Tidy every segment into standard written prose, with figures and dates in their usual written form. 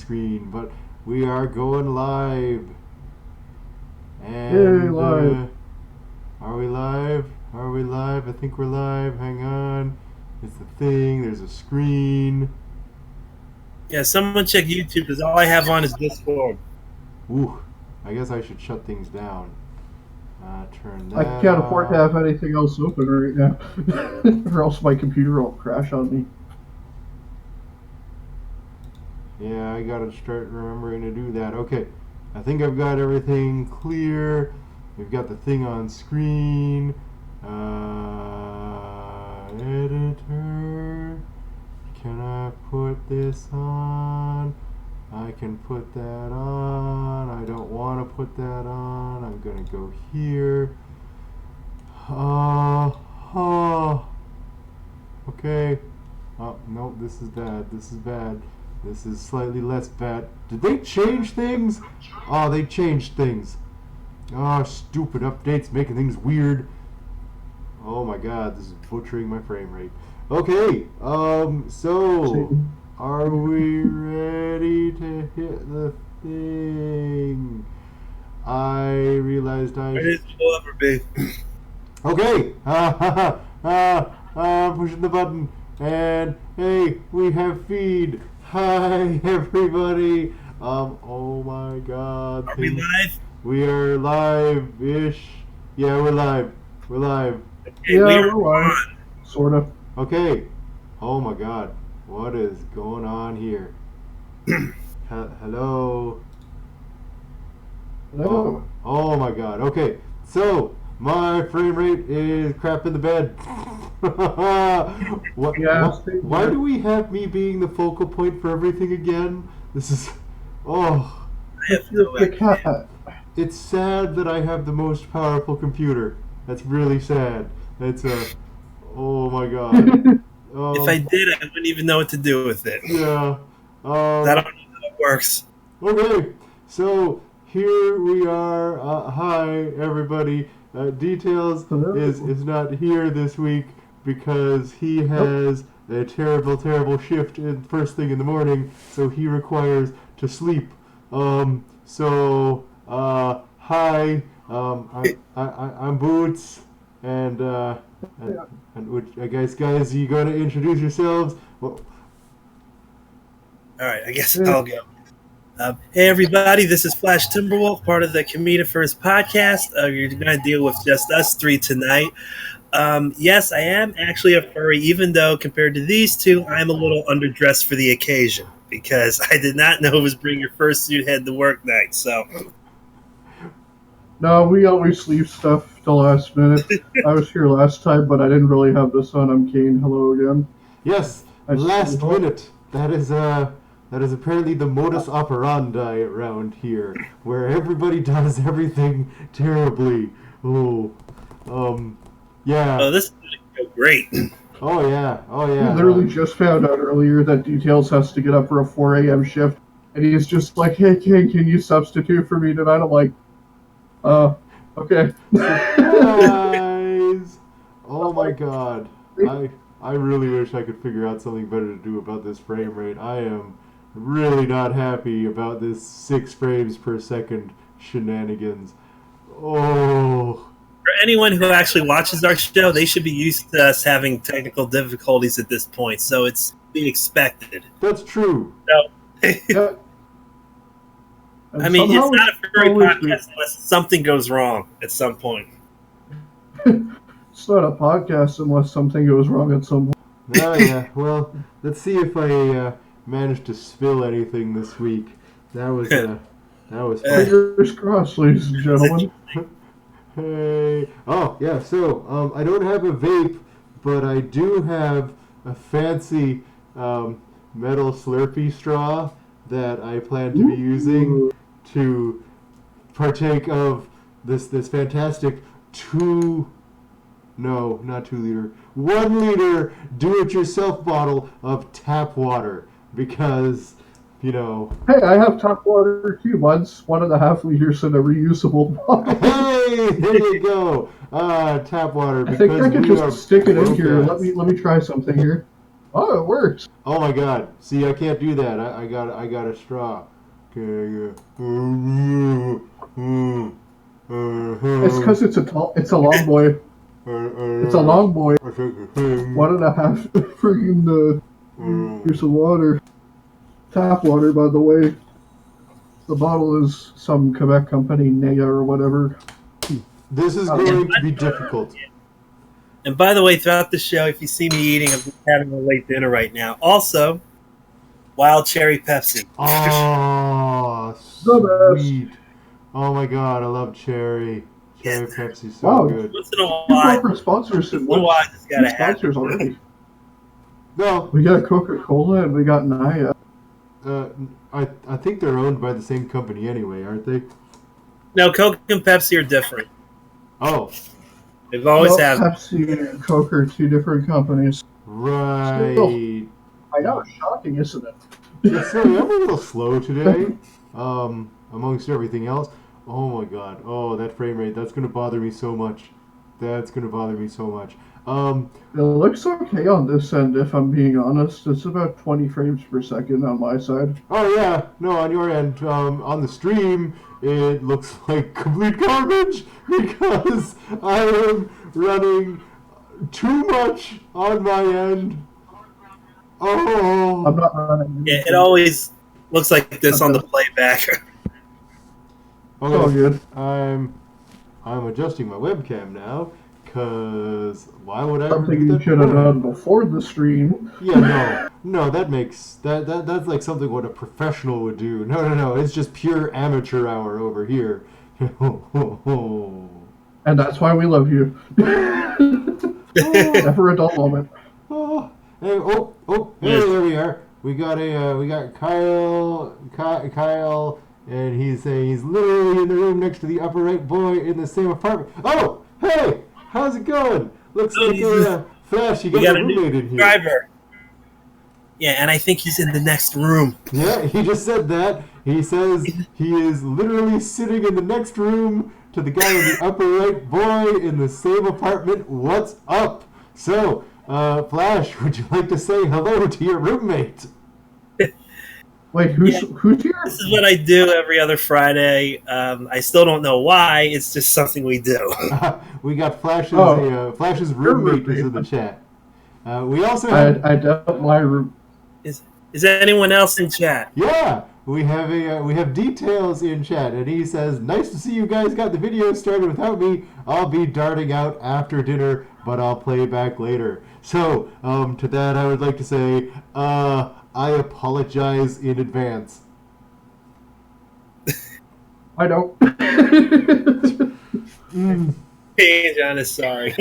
screen, but we are going live. Yay, And live. are we live? Are we live? I think we're live. Hang on. It's the thing. There's a screen. Yeah, someone check YouTube because all I have on is Discord. Ooh, I guess I should shut things down. Turn that I can't afford to off. have anything else open right now, or else my computer will crash on me. Yeah, I gotta start remembering to do that. Okay, I think I've got everything clear. We've got the thing on screen. Editor. Can I put this on? I can put that on. I don't want to put that on. I'm gonna go here. Okay. Oh, no, this is bad. This is bad. This is slightly less bad. Did they change things? Oh, they changed things. Oh, stupid updates making things weird. Oh my god, this is butchering my frame rate. Okay, so are we ready to hit the thing? I realized I... Ready as we'll ever be. Okay, I'm pushing the button, and hey, we have feed. Hi, everybody. Oh my god. Are we live? We are live-ish. Yeah, we're live. We're live. Okay, Yeah, we're we're live. on. Sort of. Okay. Oh my god. What is going on here? Hello. No. Oh my god. Okay. So, my frame rate is crap in the bed. Why do we have me being the focal point for everything again? This is... Oh. I have no The idea. cat. It's sad that I have the most powerful computer. That's really sad. It's a... Oh my god. If I did, I wouldn't even know what to do with it. Yeah. I don't know how it works. Okay. So, here we are. Hi, everybody. Details Hello. is not here this week because he has a terrible, terrible shift first thing in the morning, so he requires to sleep. Hi. I'm Boots, and guys, you gotta introduce yourselves. Well, All right, I guess I'll go. Hey, everybody, this is Flash Timberwolf, part of the Comedi-Furs podcast. You're going to deal with just us three tonight. Yes, I am actually a furry, even though compared to these two, I'm a little underdressed for the occasion because I did not know it was bring your fursuit head to work night. So, No, we always leave stuff till last minute. I was here last time, but I didn't really have this on. I'm Kane. Hello again. yes, last minute. That is apparently the modus operandi around here, where everybody does everything terribly. Yeah. this is going to go great. Oh yeah. I literally just found out earlier that Details has to get up for a 4 a.m. shift, and he's just like, "Hey, King, can you substitute for me tonight?" I'm like, okay. Guys! Oh my god. I really wish I could figure out something better to do about this frame rate. I am really not happy about this 6 frames per second shenanigans. Oh. For anyone who actually watches our show, they should be used to us having technical difficulties at this point, so it's to be expected. That's true. Yeah. I mean, it's not a furry podcast unless something goes wrong at some point. It's not a podcast unless something goes wrong at some point. Oh yeah, well, let's see if I managed to spill anything this week. That was fun. Fingers crossed, ladies and gentlemen. Hey. Oh, yeah, so, I don't have a vape, but I do have a fancy metal Slurpee straw that I plan to be using to partake of this fantastic 1 liter do-it-yourself bottle of tap water, because, you know... Hey, I have tap water too. Mine's 1.5 liters in a reusable bottle. Hey, there you go. Tap water. I think I can just stick it in here. Let me try something here. Oh, it works. Oh my god. See, I can't do that. I got a straw. Okay, It's because it's a long boy. It's a long boy. 1.5 freaking here's some water. Tap water, by the way. The bottle is some Quebec company, Nea or whatever. This is going to be difficult. And by the way, throughout the show, if you see me eating, I'm just having a late dinner right now. Also, wild cherry Pepsi. Oh, The sweet. Oh my god, I love cherry. Cherry Pepsi, so Wow. good. Once in a Two while, corporate sponsors in once in a one. while, I just Two gotta have sponsors it. already. No, We got Coca-Cola and we got Naya. I think they're owned by the same company anyway, aren't they? No, Coke and Pepsi are different. Oh, They've always Well, have. Pepsi and Coke are two different companies. right. I know, it's shocking, isn't it? Yeah, sorry, I'm a little slow today. Amongst everything else. Oh my god. Oh, that frame rate. That's gonna bother me so much. That's gonna bother me so much. It looks okay on this end, if I'm being honest. It's about 20 frames per second on my side. Oh yeah. No, on your end. On the stream, it looks like complete garbage because I am running too much on my end. Oh. I'm not running. Yeah, it always looks like this on the playback. It's all good. I'm adjusting my webcam now, cause why would I ever Something do you that should have before? done before the stream. Yeah, no, that makes that's like something what a professional would do. No, it's just pure amateur hour over here. And that's why we love you. Never a dull moment. Oh, hey, hey, there we are. We got Kyle, and he's saying he's literally in the room next to the upper right boy in the same apartment. Oh, hey, how's it going? Looks like Flash, you got a a new roommate in here. driver. Yeah, and I think he's in the next room. Yeah, he just said that. He says he is literally sitting in the next room to the guy in the upper right boy in the same apartment. What's up? So, Flash, would you like to say hello to your roommate? Wait, who's here? This is what I do every other Friday. I still don't know why. It's just something we do. We got Flash's Flash's Your roommate is roommate. in the chat. We also have I doubt my room. Is there anyone else in chat? we have details in chat, and he says, "Nice to see you guys got the video started without me. I'll be darting out after dinner, but I'll play back later." So, to that, I would like to say, I apologize in advance. I don't. Hey, John is sorry.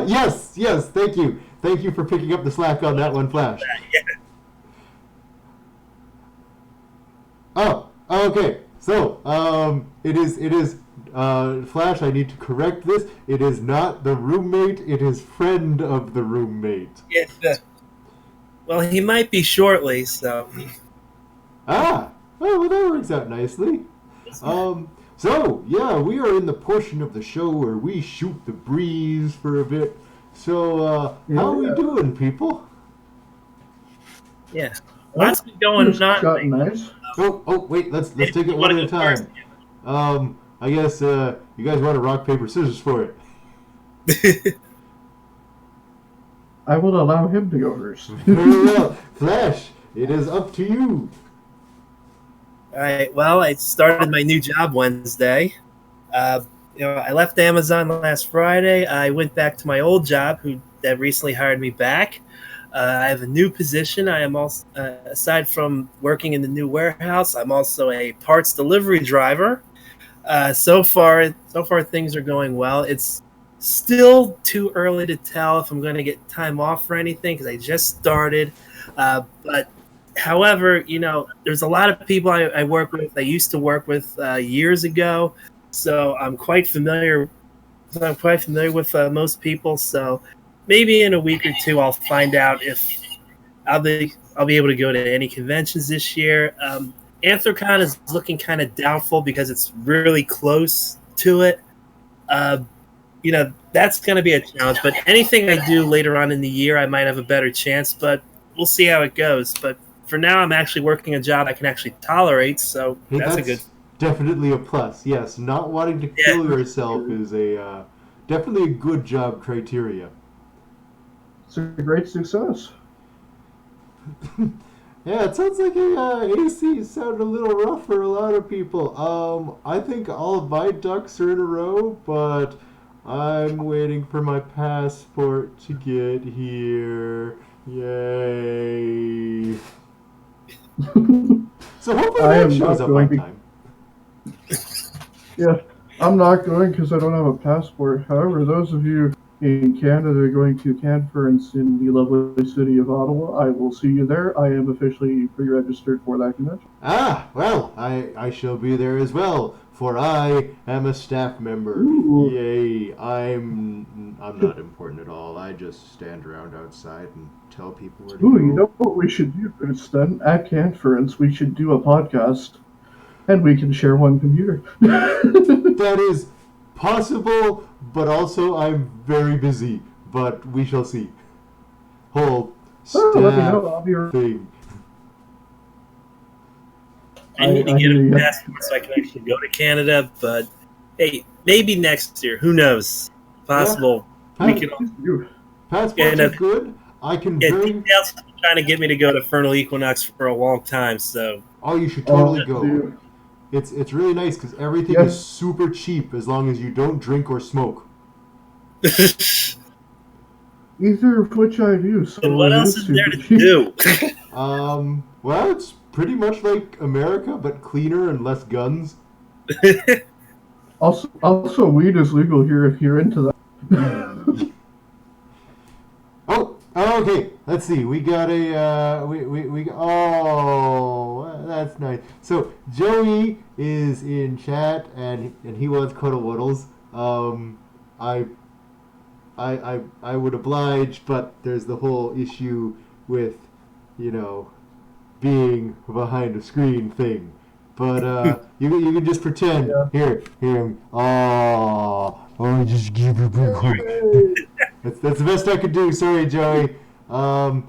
Yes, thank you for picking up the slack on that one, Flash. Yeah. Oh, okay. So, it is Flash. I need to correct this. It is not the roommate. It is friend of the roommate. Well, he might be shortly, so. Ah, oh, well, that works out nicely. So yeah, we are in the portion of the show where we shoot the breeze for a bit. So, how are we doing, people? Yeah. Lots been going on. Nice. Oh, wait, let's take it one at a time. I guess you guys want to rock paper scissors for it. I will allow him to go first. Very well, Flash. It is up to you. All right. Well, I started my new job Wednesday. I left Amazon last Friday. I went back to my old job, that recently hired me back. I have a new position. I am also, aside from working in the new warehouse, I'm also a parts delivery driver. So far things are going well. It's still too early to tell if I'm going to get time off or anything because I just started. But however, there's a lot of people I work with. I used to work with years ago, so I'm quite familiar. With most people. So maybe in a week or two, I'll find out if I'll be able to go to any conventions this year. Anthrocon is looking kind of doubtful because it's really close to it. that's going to be a challenge. But anything I do later on in the year, I might have a better chance. But we'll see how it goes. But for now, I'm actually working a job I can actually tolerate, so Hey, that's a that's good. definitely a plus. Yes, not wanting to Yeah. kill yourself is a definitely a good job criteria. It's a great success. Yeah, it sounds like AC sounded a little rough for a lot of people. I think all of my ducks are in a row, but I'm waiting for my passport to get here. Yay! So hopefully I that am shows not up going on to. time. Yeah, I'm not going because I don't have a passport. However, those of you in Canada going to Conference in the lovely city of Ottawa, I will see you there. I am officially pre-registered for that convention. Ah, well, I shall be there as well, for I am a staff member. Ooh. Yay! I'm not important at all. I just stand around outside and tell people where to Ooh, go. you know what we should do, Bruce, then? At Conference, we should do a podcast, and we can share one computer. That is possible, but also I'm very busy. But we shall see. Whole Let me know. staff I'll be around. thing. I need to I get hear a ya. passport so I can actually go to Canada. But hey, maybe next year. Who knows? Possible. Yeah. We can. Passports And are good. I can very. details trying to get me to go to Fernal Equinox for a long time. So Oh, you should totally go. Dude. It's really nice because everything Yes. is super cheap as long as you don't drink or smoke. Either of which I do, so and what it else is is there super to cheap. do? Well, it's pretty much like America, but cleaner and less guns. Also, weed is legal here if you're into that. Oh, okay. Let's see. We got a we oh, that's nice. So Joey is in chat and he wants cuddle waddles. I would oblige, but there's the whole issue with, being behind a screen thing. But you can just pretend. Yeah. Here. Oh, just give it real quick. That's the best I could do. Sorry, Joey. And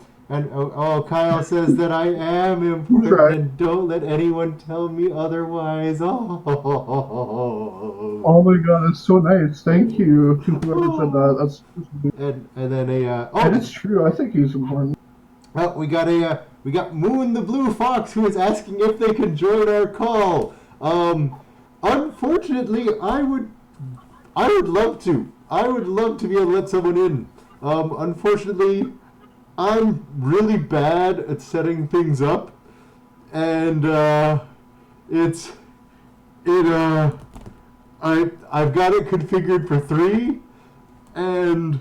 Kyle says that I am important Right. and don't let anyone tell me otherwise. Oh my god, that's so nice. Thank you to whoever said that. That's and then and it's true. I think he's important. well, we got Moon the Blue Fox who is asking if they can join our call. Unfortunately, I would love to. I would love to be able to let someone in. Unfortunately, I'm really bad at setting things up, and I've got it configured for 3, and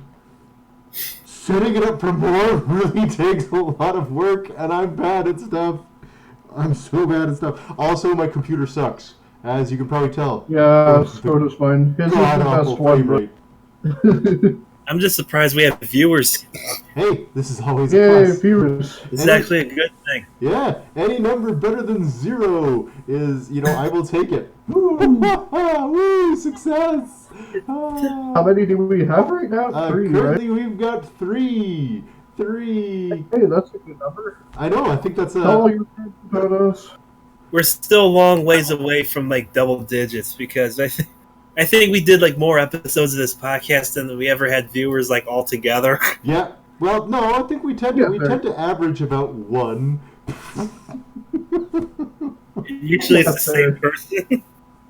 setting it up for more really takes a lot of work, and I'm bad at stuff. I'm so bad at stuff. Also, my computer sucks, as you can probably tell. Yeah, so does mine. His is the God-awful best one, frame rate. but I'm just surprised we have viewers. Hey, this is always a yay, plus. viewers. It's actually a good thing. Yeah, any number better than 0 is, I will take it. Woo, success! How many do we have right now? 3, Currently, right? we've got 3. 3. Hey, that's a good number. I know. I think that's Tell all your friends about us. We're still a long ways away from like double digits because I think we did like more episodes of this podcast than we ever had viewers like all together. Yeah. Well, no, I think we tend to average about 1. Usually it's the same person.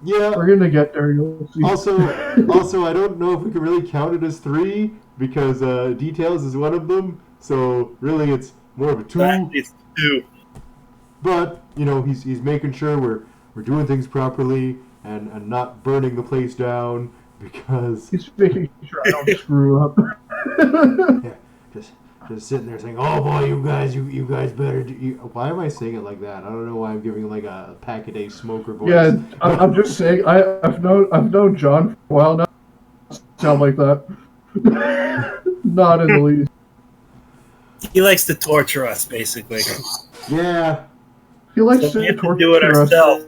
Yeah. We're gonna get there. You'll see. Also, I don't know if we can really count it as 3 because details is one of them. So really, it's more of a 2. It's 2. But he's making sure we're doing things properly and not burning the place down because He's making sure I don't screw up. yeah, just sitting there saying, "Oh boy, you guys better do." Why am I saying it like that? I don't know why I'm giving him like a pack-a-day smoker voice. Yeah, I'm just saying. I've known John for a while now. Sound like that? Not in the least. He likes to torture us, basically. Yeah. He likes So we to have to do it torture us. ourselves.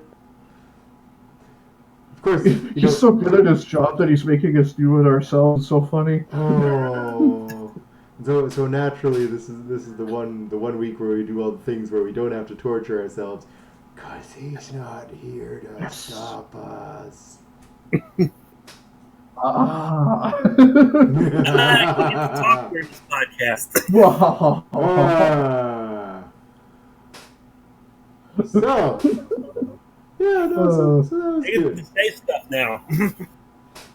Of course, He's so good at his job that he's making us do it ourselves. It's so funny. Oh, so naturally, this is the one week where we do all the things where we don't have to torture ourselves, cause he's not here to stop us. Ah. I get to talk during this podcast. Wow. So, yeah, no, so that was I get to good. say stuff now.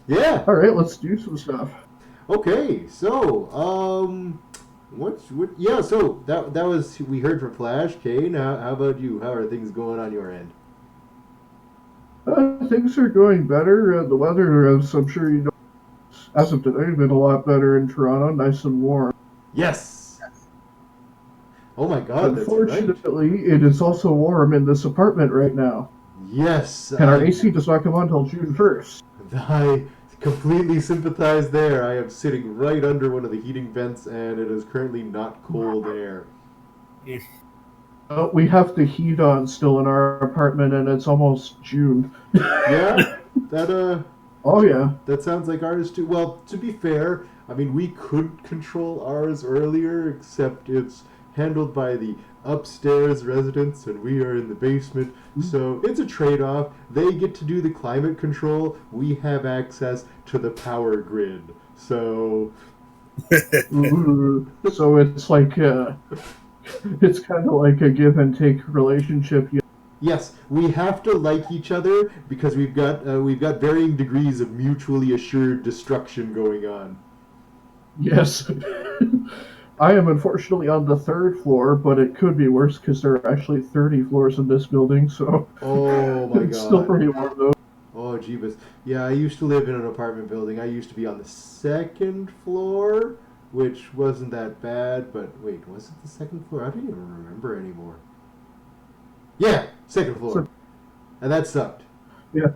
Yeah. All right, let's do some stuff. Okay, so yeah, so that was we heard from Flash. Kane, how about you? How are things going on your end? Things are going better. The weather, as I'm sure you know, as of today, has been a lot better in Toronto, nice and warm. Yes. Oh my God, that's right. Unfortunately, it is also warm in this apartment right now. Yes. And our AC does not come on until June 1st. I completely sympathize there. I am sitting right under one of the heating vents, and it is currently not cold air. We have the heat on still in our apartment, and it's almost June. Yeah, Oh yeah. that sounds like ours too. Well, to be fair, I mean we could control ours earlier, except it's handled by the upstairs residents, and we are in the basement. So it's a trade-off. They get to do the climate control. We have access to the power grid. So So it's like it's kind of like a give and take relationship. yes, we have to like each other because we've got varying degrees of mutually assured destruction going on. Yes. I am unfortunately on the 3rd floor, but it could be worse because there are actually 30 floors in this building, so Oh my it's God. still pretty warm though. Oh, jeebus. Yeah, I used to live in an apartment building. I used to be on the 2nd floor, which wasn't that bad, but wait, was it the 2nd floor? I don't even remember anymore. Yeah, 2nd floor. And that sucked. Yeah.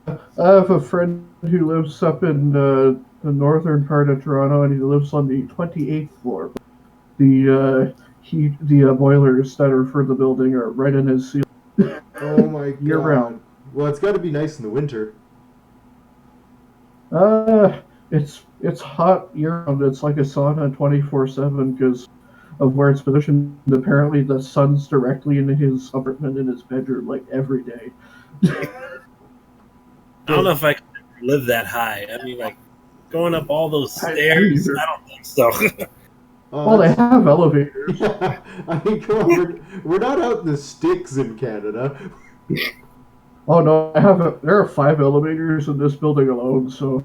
I have a friend who lives up in the northern part of Toronto, and he lives on the 28th floor. The boilers that are for the building are right in his ceiling. Oh my God. Year round. Well, it's got to be nice in the winter. It's hot year round. It's like a sauna 24/7 because of where it's positioned. Apparently, the sun's directly in his apartment in his bedroom like every day. I don't know if I could live that high. I mean, like going up all those stairs. I don't think so. Well, they have elevators. Yeah, I mean, come on, we're not out in the sticks in Canada. Oh no, there are 5 elevators in this building alone, so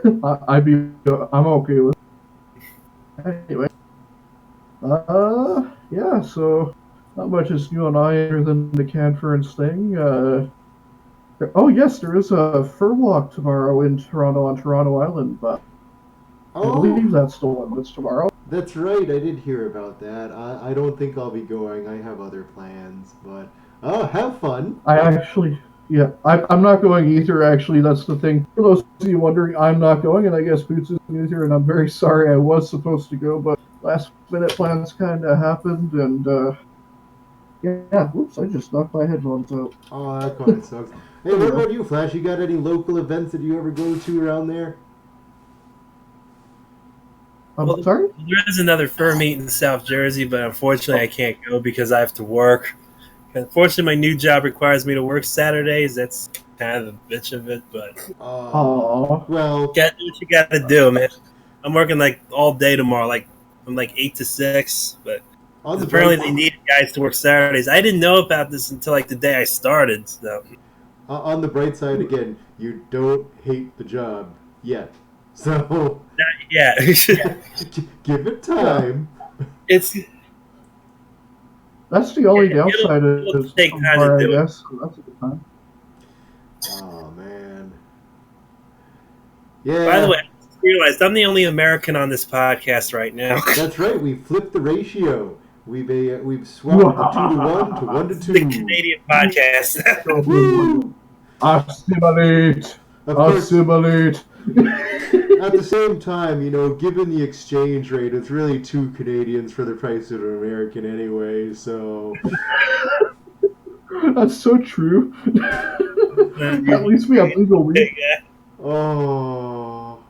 I'm okay with it. Anyway, yeah, so not much is new on either than the Canference thing. Oh yes, there is a fur walk tomorrow in Toronto on Toronto Island, but I believe that's the one that's tomorrow. That's right, I did hear about that. I don't think I'll be going. I have other plans, but have fun. I'm not going either, actually. That's the thing. For those of you wondering, I'm not going, and I guess Boots isn't either, and I'm very sorry. I was supposed to go, but last minute plans kind of happened, and yeah, whoops, I just knocked my headphones out. Oh, that kind of sucks. Hey, what about you, Flash? You got any local events that you ever go to around there? I'm sorry? There is another fur meet in South Jersey, but unfortunately I can't go because I have to work. Unfortunately, my new job requires me to work Saturdays. That's kind of the bitch of it, but well, got what you got to do, man. I'm working like all day tomorrow, like from like 8 to 6, but apparently they need guys to work Saturdays. I didn't know about this until like the day I started. So. On the bright side, again, you don't hate the job yet. So yeah, give it time. That's the only downside of it. I guess. So that's a good time. Oh man. Yeah. By the way, I just realized I'm the only American on this podcast right now. That's right. We flipped the ratio. We've swapped the 2 to 1 to 1 to 2. The Canadian podcast. Woo! Assimilate. Assimilate. At the same time, given the exchange rate, it's really 2 Canadians for the price of an American anyway, so... That's so true. At least we have legal weed. Oh,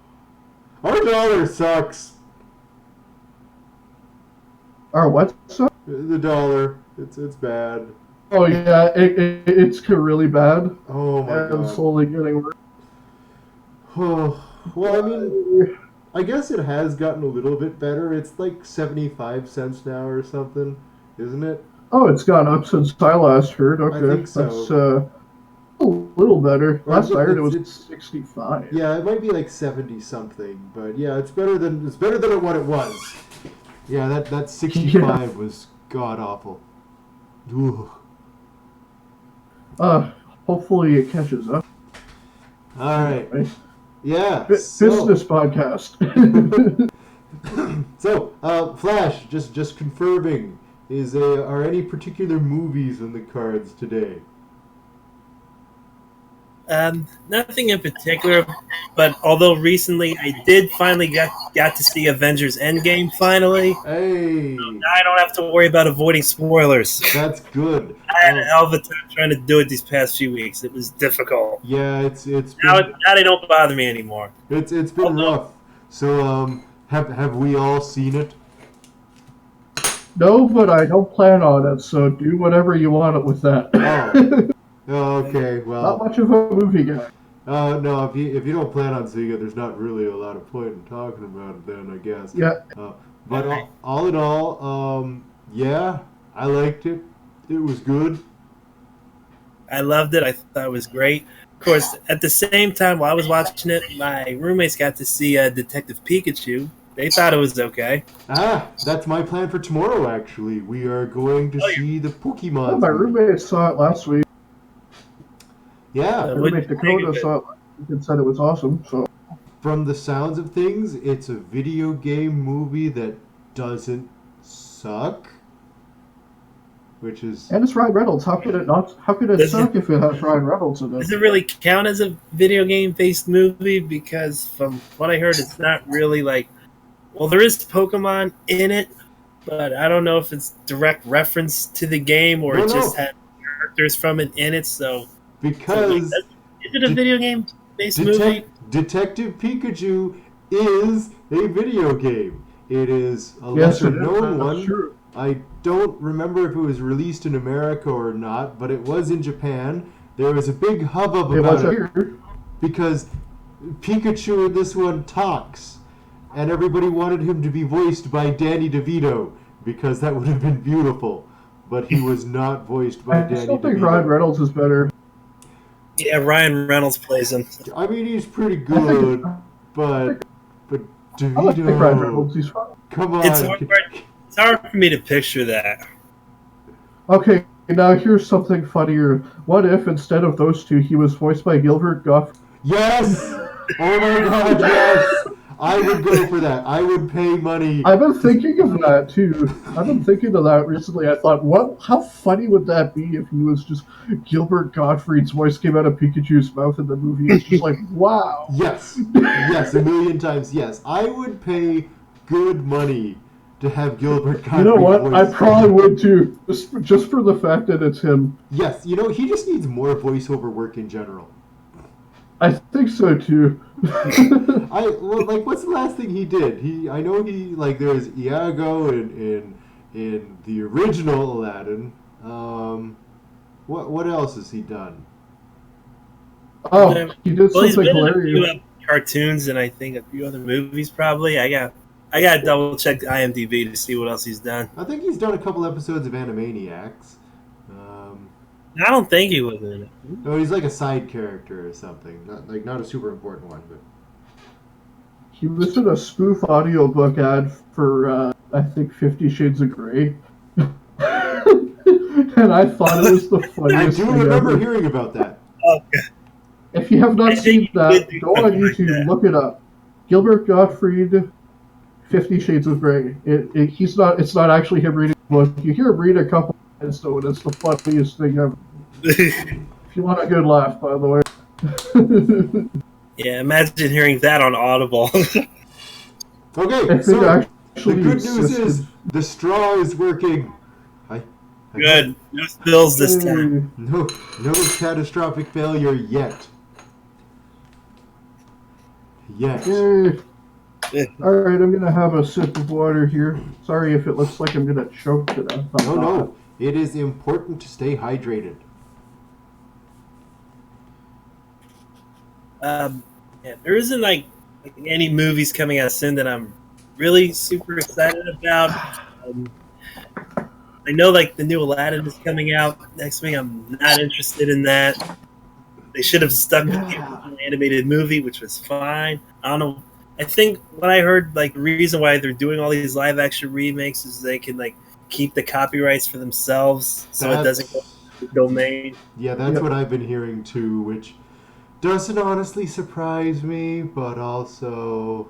our dollar sucks. Our what? The dollar, it's bad. Oh yeah, it's really bad. Oh my and god. Slowly getting worse. Oh, well, I mean, I guess it has gotten a little bit better. It's like 75 cents now or something, isn't it? Oh, it's gone up since I last heard. Okay, I think so. That's a little better. Last I heard it was It's 65. Yeah, it might be like 70 something, but yeah, it's better than what it was. Yeah, that 65 was god awful. Ooh. Hopefully it catches up. All right. Yeah. Business podcast. So, Flash, just confirming, are any particular movies in the cards today? Nothing in particular, but although recently I did finally got to see Avengers Endgame finally. Hey, I don't have to worry about avoiding spoilers. That's good. I had a hell of a time trying to do it these past few weeks. It was difficult. Yeah, it's been, now they don't bother me anymore. It's been rough. So have we all seen it? No, but I don't plan on it. So do whatever you want with that. Oh, okay. Well, not much of a movie guy. No, if you don't plan on seeing it, there's not really a lot of point in talking about it. Then I guess. Yeah. But all in all, yeah, I liked it. It was good. I loved it. I thought it was great. Of course, at the same time while I was watching it, my roommates got to see Detective Pikachu. They thought it was okay. That's my plan for tomorrow, actually. We are going to see the Pokemon. Oh, my roommate saw it last week. Yeah. My roommate Dakota saw it and said it was awesome. So, from the sounds of things, it's a video game movie that doesn't suck. Which is... And it's Ryan Reynolds. How could it not? How could it suck if it has Ryan Reynolds in it? Does it really count as a video game-based movie? Because from what I heard, it's not really like... Well, there is Pokemon in it, but I don't know if it's direct reference to the game or just had characters from it in it, so... Because... is it a video game-based movie? Detective Pikachu is a video game. It is a lesser-known one. True. I don't remember if it was released in America or not, but it was in Japan. There was a big hubbub about it because Pikachu in this one talks, and everybody wanted him to be voiced by Danny DeVito because that would have been beautiful. But he was not voiced by Danny DeVito. I still think Ryan Reynolds is better. Yeah, Ryan Reynolds plays him. I mean, he's pretty good, but DeVito. I think Ryan Reynolds. He's fine. Come on. It's hard for me to picture that. Okay, now here's something funnier. What if instead of those two, he was voiced by Gilbert Gottfried? Yes! Oh my god, yes! I would go for that. I would pay money. I've been thinking of that too. I've been thinking of that recently. I thought, how funny would that be if he was just Gilbert Gottfried's voice came out of Pikachu's mouth in the movie? It's just like, wow. Yes. Yes, a million times yes. I would pay good money to have Gilbert Gottfried. You know what? I probably would too. Just for the fact that it's him. Yes, he just needs more voiceover work in general. I think so too. What's the last thing he did? I know there's Iago in the original Aladdin. What else has he done? Oh, he did something hilarious. A few cartoons and I think a few other movies probably. I got to double check IMDb to see what else he's done. I think he's done a couple episodes of Animaniacs. I don't think he was in it. No, he's like a side character or something. Not a super important one, but he was in a spoof audiobook ad for I think 50 Shades of Grey. And I thought it was the funniest thing I do remember ever. Hearing about that. Okay. If you have not seen that, go on YouTube, look it up. Gilbert Gottfried, 50 Shades of Grey. It's not actually him reading the book. You hear him read a couple times, though, and it's the funniest thing ever. If you want a good laugh, by the way. Yeah, imagine hearing that on Audible. Okay, so the good news is the straw is working. Good. No spills this time. No catastrophic failure yet. Yay. Alright, I'm gonna have a sip of water here. Sorry if it looks like I'm gonna choke to death. No. It is important to stay hydrated. There isn't like any movies coming out soon that I'm really super excited about. I know like the new Aladdin is coming out next week. I'm not interested in that. They should have stuck with the original animated movie, which was fine. I don't know. I think what I heard, like the reason why they're doing all these live action remakes is they can like keep the copyrights for themselves, so it doesn't go to the domain. Yeah, that's what I've been hearing too, which doesn't honestly surprise me, but also.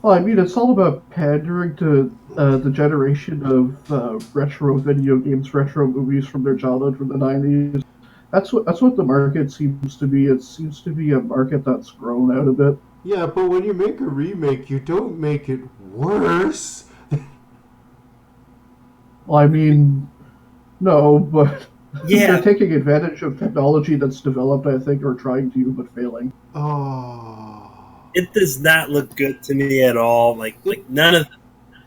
Well, I mean, it's all about pandering to the generation of retro video games, retro movies from their childhood from the 90s. That's what the market seems to be. It seems to be a market that's grown out a bit. Yeah, but when you make a remake, you don't make it worse. Well, I mean, no, but Yeah. they're taking advantage of technology that's developed, I think, or trying to, but failing. Oh. It does not look good to me at all. Like none of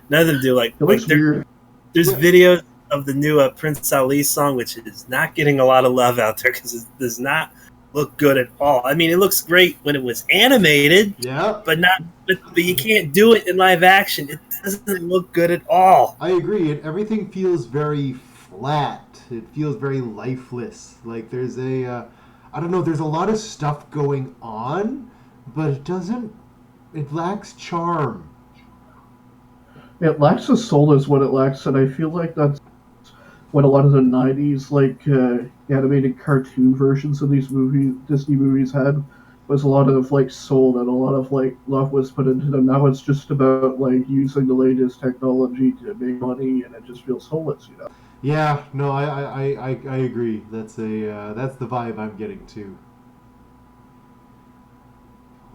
them do. It looks weird. There's videos of the new Prince Ali song, which is not getting a lot of love out there because it does not look good at all. I mean, it looks great when it was animated, but you can't do it in live action. It doesn't look good at all. I agree. Everything feels very flat. It feels very lifeless. Like there's I don't know. There's a lot of stuff going on, but it lacks charm. It lacks a soul is what it lacks, and I feel like that's what a lot of the 90s animated cartoon versions of these Disney movies had, was a lot of like soul and a lot of like love was put into them. Now it's just about like using the latest technology to make money, and it just feels soulless, you know. Yeah, no, I agree. That's that's the vibe I'm getting too.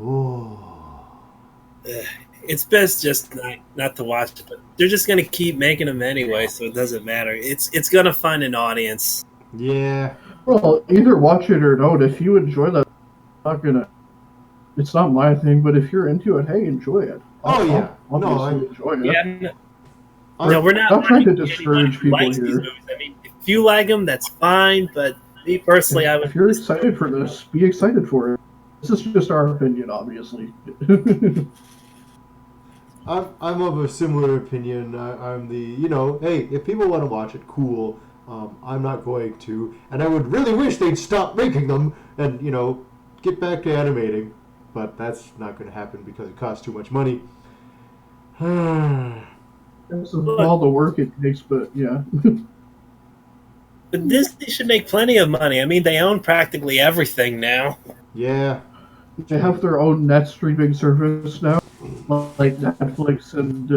Oh. It's best just not to watch it, but they're just gonna keep making them anyway, so it doesn't matter. It's gonna find an audience. Yeah. Well, either watch it or don't. If you enjoy that, it's not my thing, but if you're into it, hey, enjoy it. Enjoy it. Yeah. No, we're not trying to discourage people here. These movies. I mean, if you like them, that's fine. But me personally, I would. If you're excited for this, be excited for it. This is just our opinion, obviously. I'm of a similar opinion. I'm the hey, if people want to watch it, cool. I'm not going to, and I would really wish they'd stop making them and get back to animating, but that's not going to happen because it costs too much money. This is all the work it takes, but yeah. But Disney should make plenty of money. I mean, they own practically everything now. Yeah. They have their own net streaming service now, like Netflix and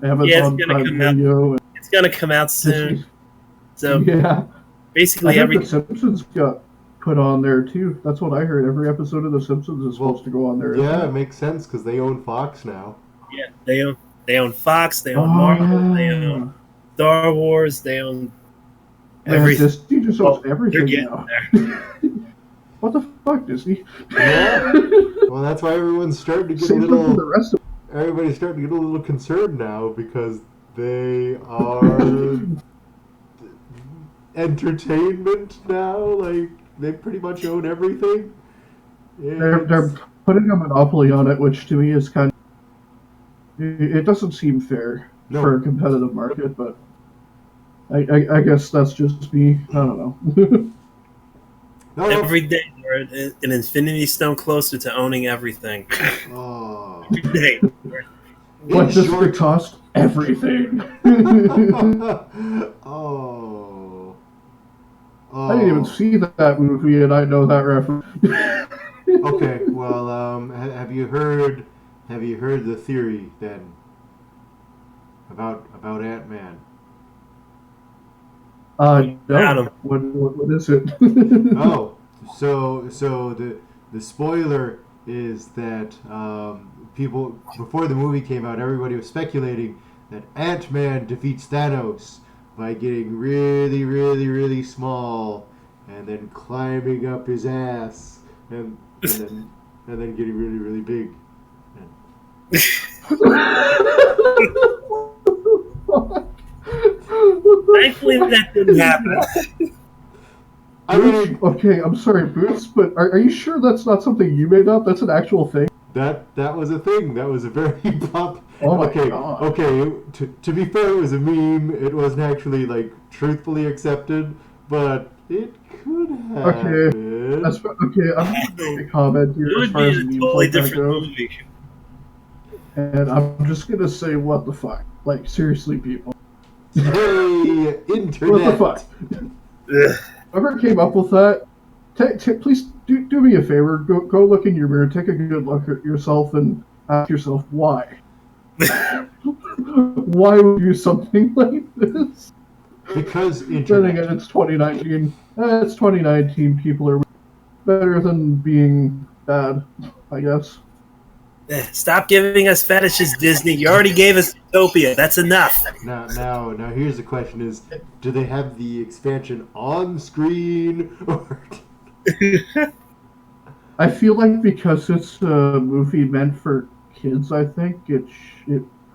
Amazon Prime Video. It's going to come out soon. So yeah, basically The Simpsons got put on there too. That's what I heard. Every episode of The Simpsons is supposed to go on there. Yeah, it makes sense because they own Fox now. Yeah, they own Fox. They own Marvel. They own Star Wars. They own everything. Disney just owns everything now. What the fuck, Disney? Yeah. Well, that's why everyone's starting to get everybody's starting to get a little concerned now because they are entertainment now. Like they pretty much own everything. They're putting a monopoly on it, which to me is kind of. It doesn't seem fair for a competitive market, but I guess that's just me. I don't know. Every day we're an infinity stone closer to owning everything. Oh. Every day. What does it cost? Everything. Oh. I didn't even see that movie, and I know that reference. Okay, well, have you heard the theory then about Ant-Man? No. What is it? Oh, so the spoiler is that people before the movie came out, everybody was speculating that Ant-Man defeats Thanos by getting really, really, really small and then climbing up his ass and then getting really, really big. Thankfully, that didn't happen. I mean, okay, I'm sorry, Boots, but are you sure that's not something you made up? That's an actual thing. that was a thing. That was a very pop. Oh my okay, God. okay. To be fair, it was a meme. It wasn't actually like truthfully accepted, but it could have. Okay, I'm going to comment here It as would far be as a memes totally like that different go, movie. and I'm just gonna say, what the fuck? Like, seriously, people. Hey, internet. What the fuck? Whoever came up with that, please do me a favor. Go look in your mirror, take a good look at yourself, and ask yourself why. Why would you do something like this? Because Then internet. again, it's 2019. It's 2019. People are better than being bad, I guess. Stop giving us fetishes, Disney. You already gave us Utopia. That's enough. Now, here's the question: is do they have the expansion on screen or? I feel like because it's a movie meant for kids, I think it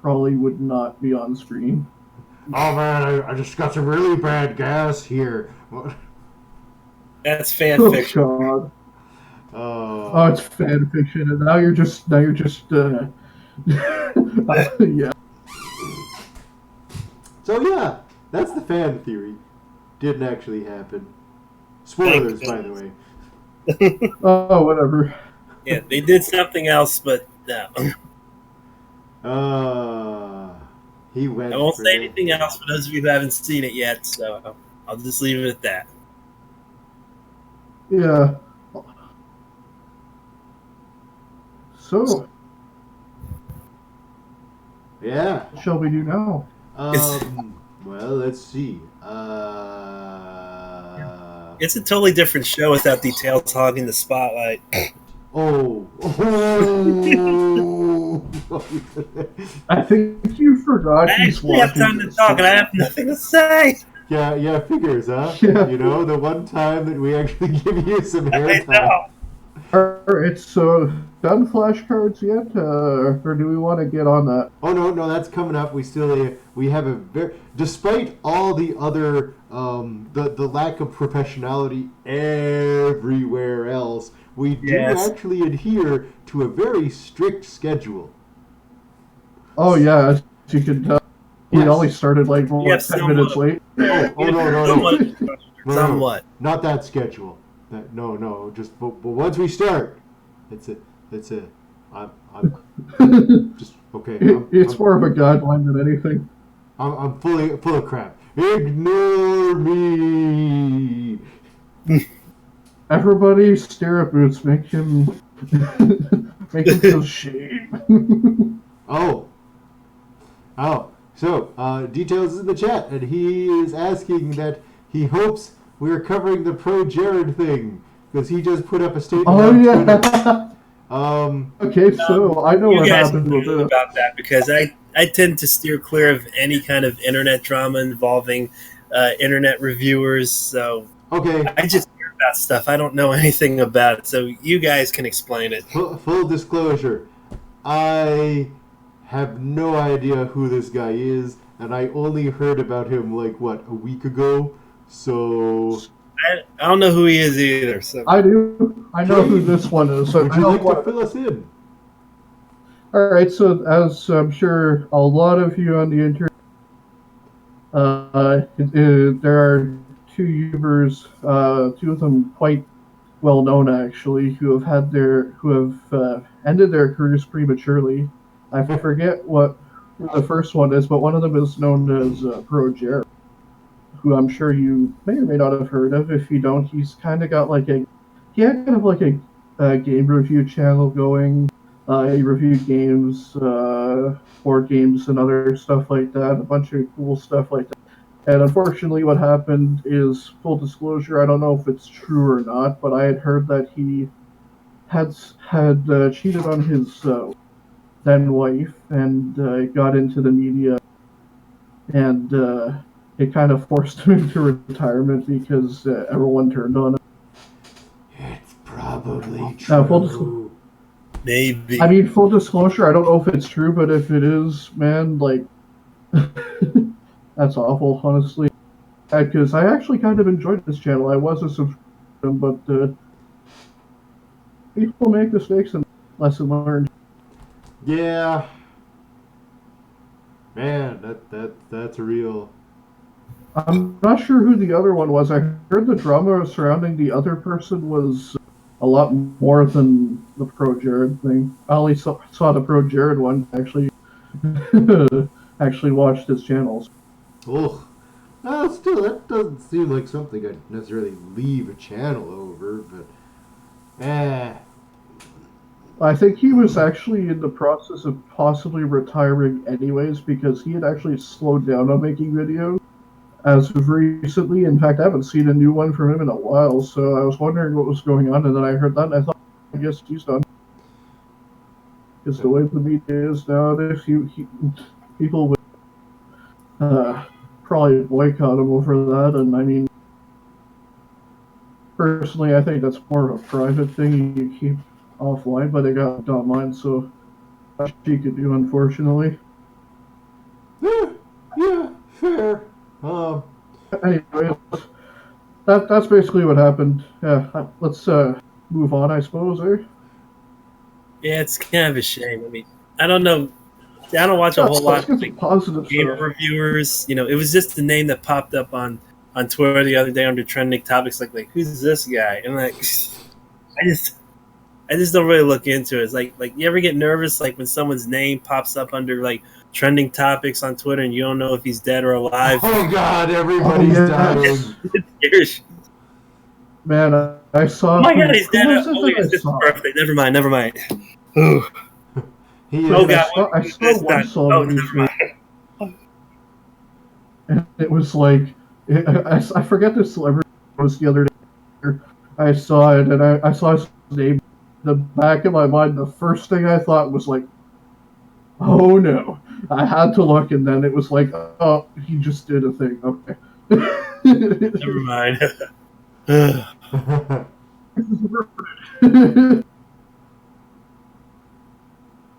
probably would not be on screen. Oh man, I just got some really bad gas here. That's fan Oh fiction. God. Oh, it's fan fiction, and now you're just yeah. So yeah, that's the fan theory. Didn't actually happen. Spoilers, by the way. Oh, whatever. Yeah, they did something else, but no. He went. I won't for say it. anything else for those of you who haven't seen it yet, so I'll just leave it at that. Yeah. So, Yeah. what shall we do now? Well, let's see. It's a totally different show without details hogging the spotlight. Oh. I think you forgot I he's actually have watching time to this. talk, and I have nothing to say. Yeah, figures, huh? Yeah. You know, the one time that we actually give you some I airtime. know. Alright, so done flashcards yet, or do we want to get on that? Oh no, that's coming up. We have a very, despite all the other the lack of professionality everywhere else, we do actually adhere to a very strict schedule. Oh yeah, as you can tell, he Yes. only started like what, Yes, 10 minutes late. Oh no. Somewhat. Not that schedule. No. Just but once we start, that's it. I'm just okay. It's more of a guideline than anything. I'm full of crap. Ignore me. Everybody stare at Boots, make him feel shame. Oh. So details in the chat, and he is asking that he hopes we're covering the pro Jared thing because he just put up a statement. Oh on yeah. Twitter. Okay, so I know You what guys happened know with it. about that because I tend to steer clear of any kind of internet drama involving internet reviewers. So Okay. I just hear about stuff. I don't know anything about it. So you guys can explain it. Full disclosure, I have no idea who this guy is, and I only heard about him like a week ago. So I don't know who he is either. So I do. I know who this one is. So would you like to fill us in? Alright, so as I'm sure a lot of you on the internet, there are two YouTubers, two of them quite well known actually, who have ended their careers prematurely. I forget what the first one is, but one of them is known as Pro Jared, who I'm sure you may or may not have heard of. If you don't, he's kind of got he had kind of like a game review channel going. He reviewed games, board games, and other stuff like that. A bunch of cool stuff like that. And unfortunately, what happened is, full disclosure, I don't know if it's true or not, but I had heard that he had cheated on his then wife and got into the media and it kind of forced him into retirement because everyone turned on him. It's probably true. Maybe. I mean, full disclosure, I don't know if it's true, but if it is, man, like, that's awful, honestly. Because I actually kind of enjoyed this channel. I was a subscriber, but people make mistakes and lesson learned. Yeah. Man, that's real. I'm not sure who the other one was. I heard the drama surrounding the other person was a lot more than the Pro Jared thing. I only saw the Pro Jared one, actually. Actually watched his channels. Ugh. Still, that doesn't seem like something I'd necessarily leave a channel over, but I think he was actually in the process of possibly retiring anyways because he had actually slowed down on making videos as of recently. In fact, I haven't seen a new one from him in a while, so I was wondering what was going on, and then I heard that, and I thought, I guess he's done. Because the way the media is nowadays, people would probably boycott him over that, and I mean, personally, I think that's more of a private thing you keep offline, but it got online, so much he could do, unfortunately. yeah, fair. Anyway, that's basically what happened. Yeah, let's move on, I suppose. Yeah, it's kind of a shame. I mean, I don't know. I don't watch a whole lot of like, positive gamer stuff. reviewers. You know, it was just the name that popped up on Twitter the other day under trending topics. Like who's this guy? And like, I just don't really look into it. It's like you ever get nervous like when someone's name pops up under like trending topics on Twitter and you don't know if he's dead or alive. Oh God, everybody's dying. It scares you. Man, I saw. Oh my God, he's dead. Oh, it's his birthday. Never mind. Ooh. Oh God, I saw one song and it was like I forget the celebrity was the other day. I saw it and I saw his name. In the back of my mind, the first thing I thought was like, "Oh no!" I had to look, and then it was like, "Oh, he just did a thing." Okay. Never mind.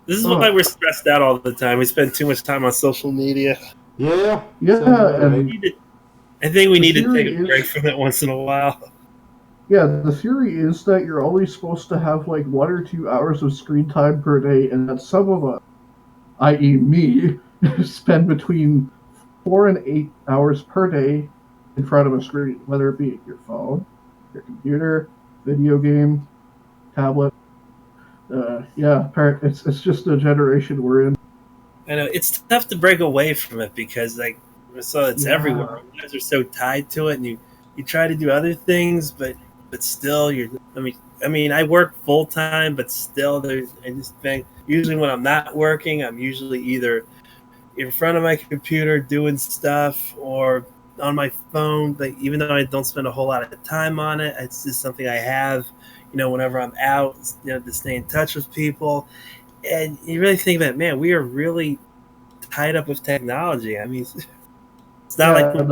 This is why we're stressed out all the time. We spend too much time on social media. Yeah. I think we need to take a break from it once in a while. Yeah, the theory is that you're only supposed to have like 1 or 2 hours of screen time per day, and that some of us, i.e. me, spend between 4 and 8 hours per day in front of a screen, whether it be your phone, your computer, video game, tablet. It's just the generation we're in. I know it's tough to break away from it because it's everywhere. You guys are so tied to it, and you try to do other things, but still I mean, I work full time, but still, I just think usually when I'm not working, I'm usually either in front of my computer doing stuff or on my phone. But even though I don't spend a whole lot of time on it, it's just something I have, whenever I'm out, to stay in touch with people. And you really think that, man, we are really tied up with technology. I mean, it's not like when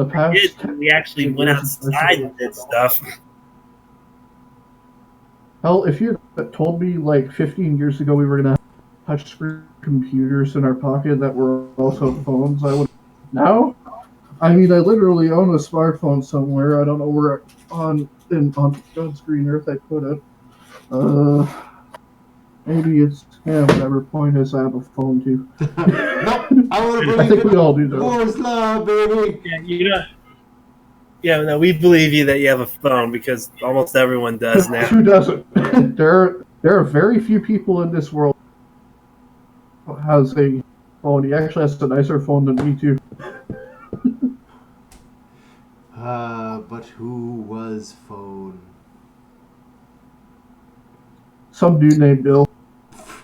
we actually went outside and did stuff. Hell, if you had told me like 15 years ago we were going to have touchscreen computers in our pocket that were also phones, I would. Now, I mean, I literally own a smartphone somewhere. I don't know where on God's green earth I put it. Maybe it's whatever. Point is, I have a phone too. Nope, I think we all do though. Moore's law, baby. Yeah, Yeah, no, we believe you that you have a phone because almost everyone does now. Who doesn't? There are very few people in this world who has a phone. He actually has a nicer phone than me too. But who was phone? Some dude named Bill.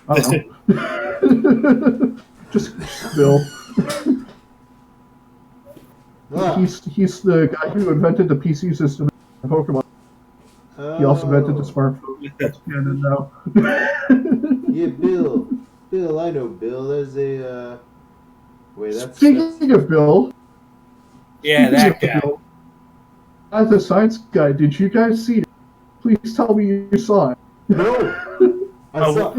I don't know. Just Bill. He's the guy who invented the PC system in Pokemon. He also invented the smartphone. That's canon now. Yeah, Bill. Bill, I know Bill. There's a... Wait, that's... Speaking of Bill, Yeah, that guy. As a science guy, did you guys see it? Please tell me you saw it. No. I saw.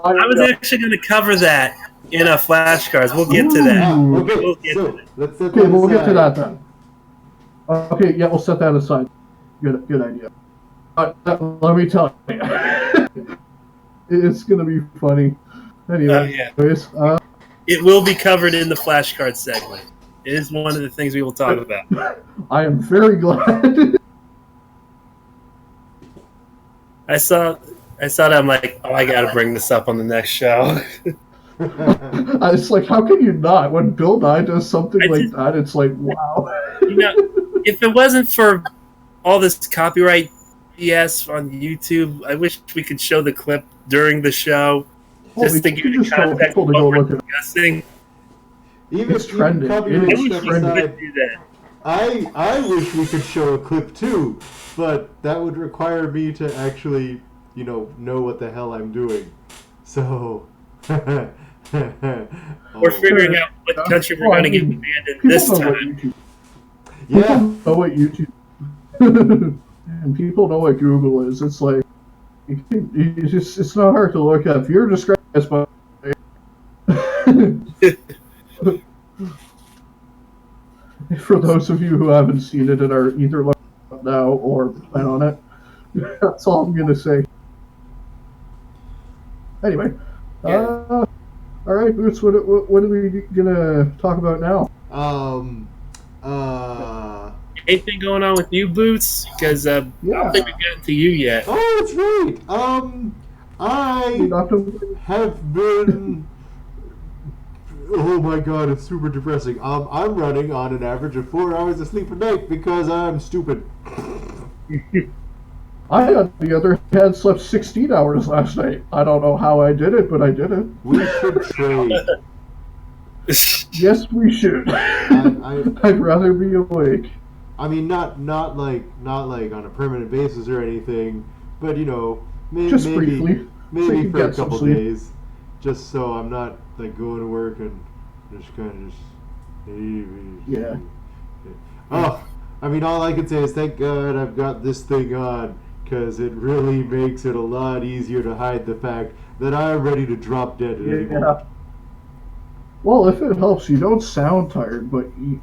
I was actually going to cover that in a flashcards. We'll get to that. Okay, We'll get so to that. let's set Okay, that we'll get to aside. that then. Okay, yeah, we'll set that aside. Good idea. Let me tell you, it's gonna be funny. Anyways, it will be covered in the flashcard segment. It is one of the things we will talk about. I am very glad. I saw that. I'm like, oh, I got to bring this up on the next show. It's like, how can you not? When Bill Nye does something that, it's like, wow. If it wasn't for all this copyright BS on YouTube, I wish we could show the clip during the show just to give you context of what we're discussing. It's trending. I wish we could show a clip too, but that would require me to actually, know what the hell I'm doing. So we're figuring out what country we're going to get banned in this time. Yeah. People know what YouTube and people know what Google is. It's like it's not hard to look at. If you're described as for those of you who haven't seen it and are either looking up now or plan on it, that's all I'm gonna say. Anyway, all right, Boots. What are we gonna talk about now? Anything going on with you, Boots? Because I don't think we've gotten to you yet. Oh, that's right. I have been. Oh my god, it's super depressing. I'm running on an average of 4 hours of sleep a night because I'm stupid. I, on the other hand, slept 16 hours last night. I don't know how I did it, but I did it. We should trade. Yes, we should. I'd rather be awake. I mean, not like on a permanent basis or anything, but just briefly, maybe for a couple days, just so I'm not like going to work and just kind of yeah. Oh, I mean, all I can say is thank God I've got this thing on, because it really makes it a lot easier to hide the fact that I'm ready to drop dead at any moment. Well, if it helps, you don't sound tired,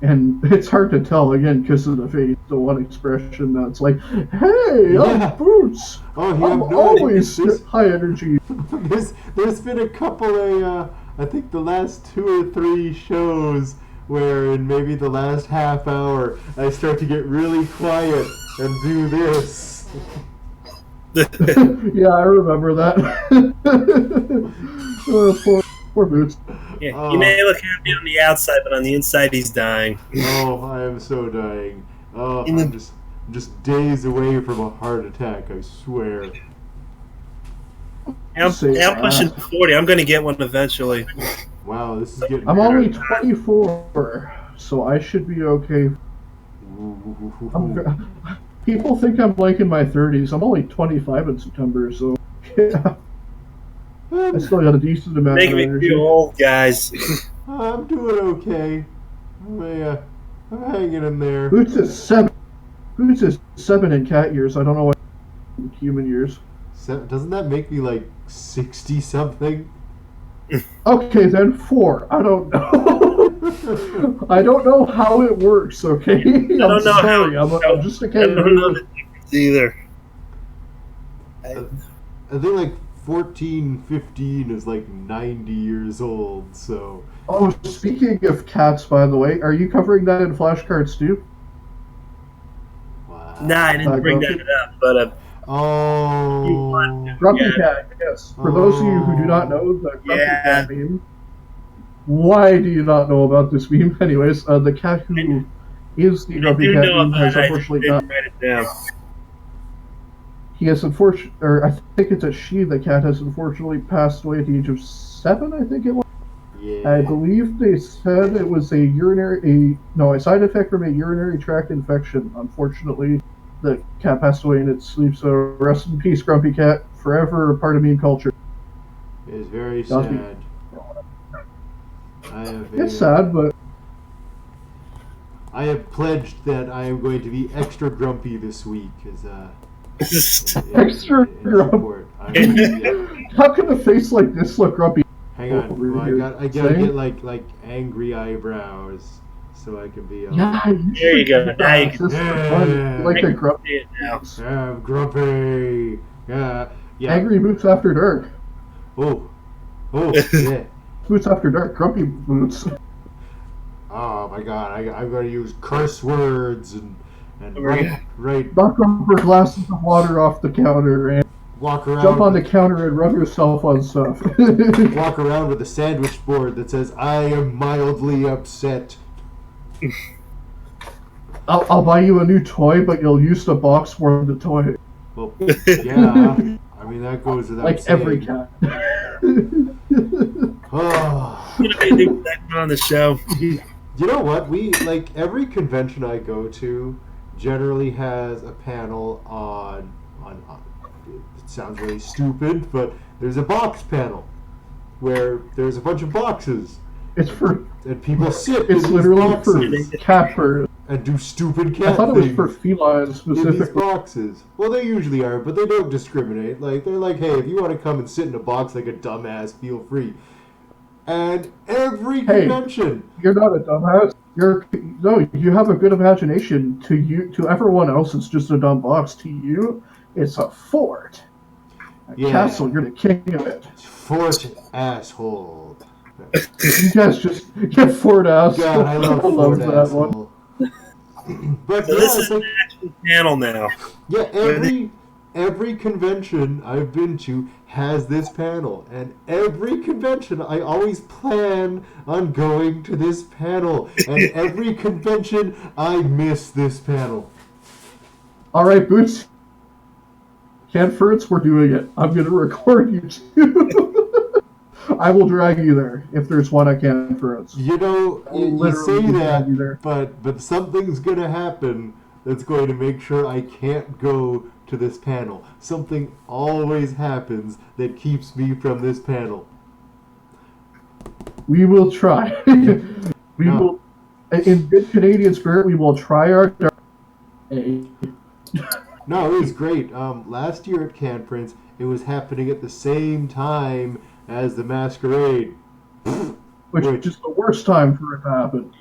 and it's hard to tell again because of the face. The one expression that's like, "Hey, I'm Boots. Oh, I'm always high energy." There's been a couple of I think the last 2 or 3 shows where in maybe the last half hour I start to get really quiet and do this. Yeah, I remember that. Poor Boots. Yeah, he may look happy on the outside, but on the inside he's dying. Oh, I am so dying. Oh, I'm just days away from a heart attack, I swear. I'm pushing 40. I'm going to get one eventually. Wow, this is getting I'm only 24, so I should be okay. People think I'm like in my 30s. I'm only 25 in September, so yeah. I still got a decent amount of energy. Make me feel old, guys. I'm doing okay. I'm hanging in there. Boots is 7. Boots is 7 in cat years. I don't know what in human years. Doesn't that make me like 60-something? Okay, then 4. I don't know. I don't know how it works, okay? I'm sorry. I'm just a cat. I don't know the difference either. I think like 14, 15 is like 90 years old, so... Oh, speaking of cats, by the way, are you covering that in flashcards too? Wow. Nah, I didn't bring that up, but... Grumpy Cat, yes. For those of you who do not know the Grumpy Cat meme, why do you not know about this meme? Anyways, the cat who is the Grumpy Cat meme has unfortunately not... write it down. He has unfortunately, or I think it's a she. The cat has unfortunately passed away at the age of 7. I think it was. Yeah. I believe they said it was a side effect from a urinary tract infection. Unfortunately, the cat passed away in its sleep. So rest in peace, Grumpy Cat. Forever a part of meme culture. It is very sad. It's sad, but I have pledged that I am going to be extra grumpy this week. Extra grumpy. Support. Yeah. How can a face like this look grumpy? Hang on. Well, I gotta get like angry eyebrows so I can be. Yeah. There you go. Now you can. Like a grumpy. Now. Yeah, I'm grumpy. Yeah. Angry boots after dark. Oh, yeah. Boots after dark. Grumpy boots. Oh my God! I'm going to use curse words and right. Knock over glasses of water off the counter and walk around. Jump on the counter and rub yourself on stuff. Walk around with a sandwich board that says "I am mildly upset." I'll buy you a new toy, but you'll use the box more than the toy. Well, yeah. I mean that goes without like saying. Every cat. Oh. You know what they do on the show? You know what? Every convention I go to generally has a panel on it sounds really stupid, but there's a box panel where there's a bunch of boxes. It's for and people sit it's in literally these for cat furs. and do stupid cat I thought it was things for felines in these specifically. boxes. Well, they usually are, but they don't discriminate. Like they're like, hey, if you want to come and sit in a box like a dumbass, feel free. And every convention, you're not a dumbass. You have a good imagination. To everyone else, it's just a dumb box. To you, it's a fort. A castle. You're the king of it. Fort asshole. You guys just get Fort asshole. God, I love Fort that asshole. But So this is an actual panel now. Yeah, every convention I've been to has this panel, and every convention I always plan on going to this panel, and every convention I miss this panel. All right, Boots. Canford's, we're doing it. I'm going to record you too. I will drag you there if there's one at Canford's. You know, you say that, but something's going to happen that's going to make sure I can't go to this panel. Something always happens that keeps me from this panel. We will try. We will, in good Canadian spirit, we will try our darndest. No, it was great. Last year at Can Prince, it was happening at the same time as the masquerade. Which is the worst time for it to happen.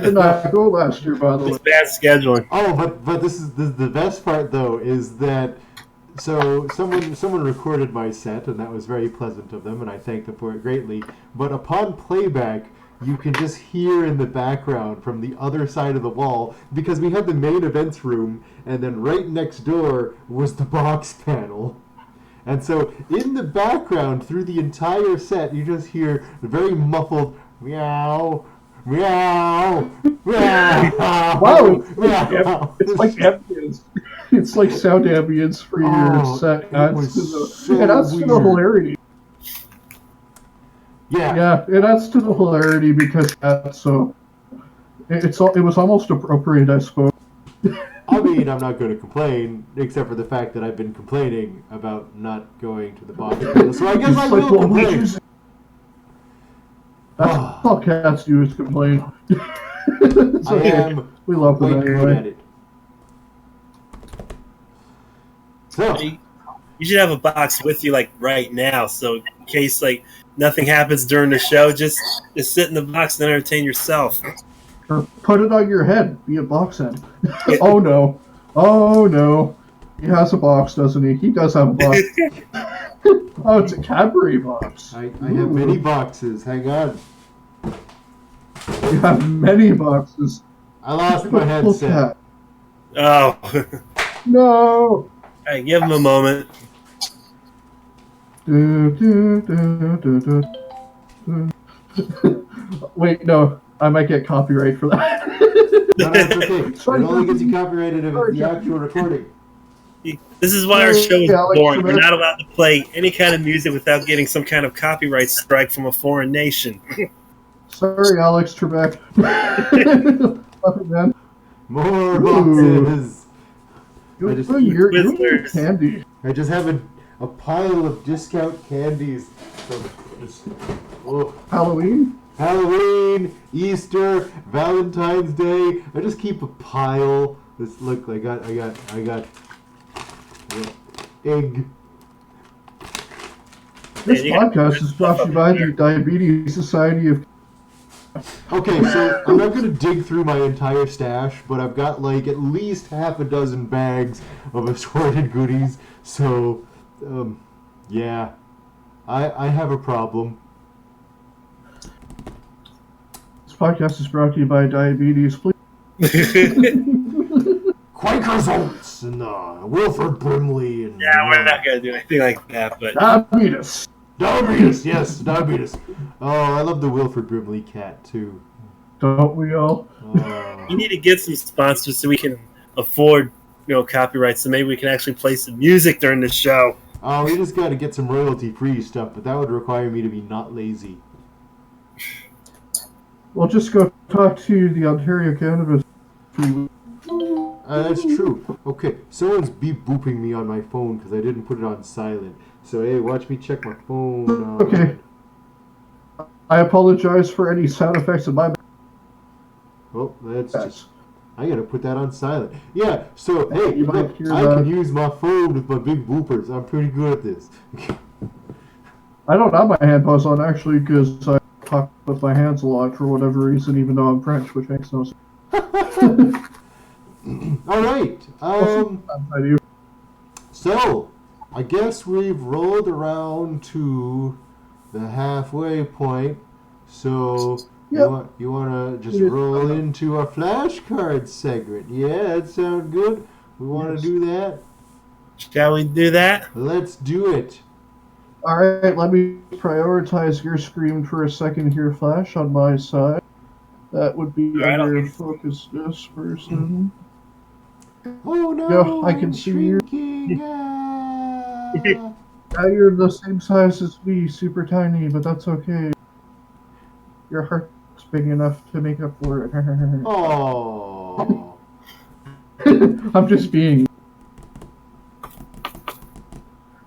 Did not go last year, by the way. It's bad scheduling. Oh, but this is the best part though is that someone recorded my set, and that was very pleasant of them, and I thanked them for it greatly. But upon playback, you can just hear in the background from the other side of the wall, because we had the main events room, and then right next door was the box panel. And so in the background, through the entire set, you just hear the very muffled meow, meow, meow. Wow, meow. it's like ambience. It's like sound ambience for your set. It adds to the hilarity. Yeah, it adds to the hilarity because it was almost appropriate, I suppose. I mean, I'm not going to complain, except for the fact that I've been complaining about not going to the box panel, so I guess I will complain. That's all cats do is complain. We love them anyway. At it. So, you should have a box with you, like, right now, so in case, like, nothing happens during the show, just sit in the box and entertain yourself. Or put it on your head. Be a box head. Oh no. He has a box, doesn't he? He does have a box. Oh, it's a Cadbury box. I have many boxes. Hang on. You have many boxes. I lost my headset. Oh. No. Hey, give him a moment. Wait, no. I might get copyright for that. No, it's okay. It only gets you copyrighted if it's the actual recording. This is why our show is boring. We're not allowed to play any kind of music without getting some kind of copyright strike from a foreign nation. Sorry, Alex Trebek. Nothing, man. More boxes. You're candy. I just have a pile of discount candies. Halloween? Halloween, Easter, Valentine's Day. I just keep a pile. Look, I got egg. This podcast is brought to you by the Diabetes Society of... Okay, so I'm not going to dig through my entire stash, but I've got like at least half a dozen bags of assorted goodies. So, yeah, I have a problem. This podcast is brought to you by Diabetes. Please. Quakers Oats and Wilford Brimley. And, Yeah, we're not going to do anything like that, but... Diabetes. Diabetes, yes, diabetes. Oh, I love the Wilford Brimley cat, too. Don't we all? You need to get some sponsors so we can afford, copyrights, so maybe we can actually play some music during the show. Oh, we just got to get some royalty-free stuff, but that would require me to be not lazy. Well, just go talk to the Ontario Cannabis. That's true. Okay, someone's beep-booping me on my phone because I didn't put it on silent. So, hey, watch me check my phone. Okay. I apologize for any sound effects in my... Oh, that's just... I gotta put that on silent. Yeah, so, hey, You might look, hear I that. can use my phone with my big boopers. I'm pretty good at this. I don't have my hand paws on, actually, because I talk with my hands a lot for whatever reason, even though I'm French, which makes no sense. All right. I do. So, I guess we've rolled around to the halfway point. So, Yep. you want to just roll into our flashcard segment? Yeah, that sounds good. We want to do that? Shall we do that? Let's do it. Alright, let me prioritize your screen for a second here, Flash, on my side. That would be Alright, under okay. focus this person. Oh no! Yeah, I can see you. shrinking. Now you're the same size as me, super tiny, but that's okay. Your heart's big enough to make up for it. Oh. I'm just being...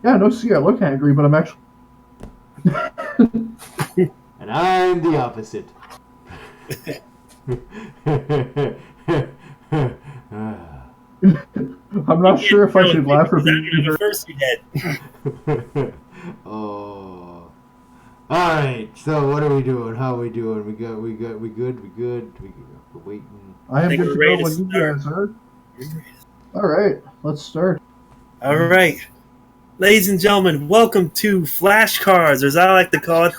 Yeah, no, see, I look angry, but I'm actually... And I'm the opposite. I'm not sure if I should laugh or be The first you did. Oh. Alright, so what are we doing? How are we doing? We good? We're waiting. I am think good to we're ready go to when you start. guys are. Alright, let's start. All right. Ladies and gentlemen, welcome to Flashcards, or as I like to call it,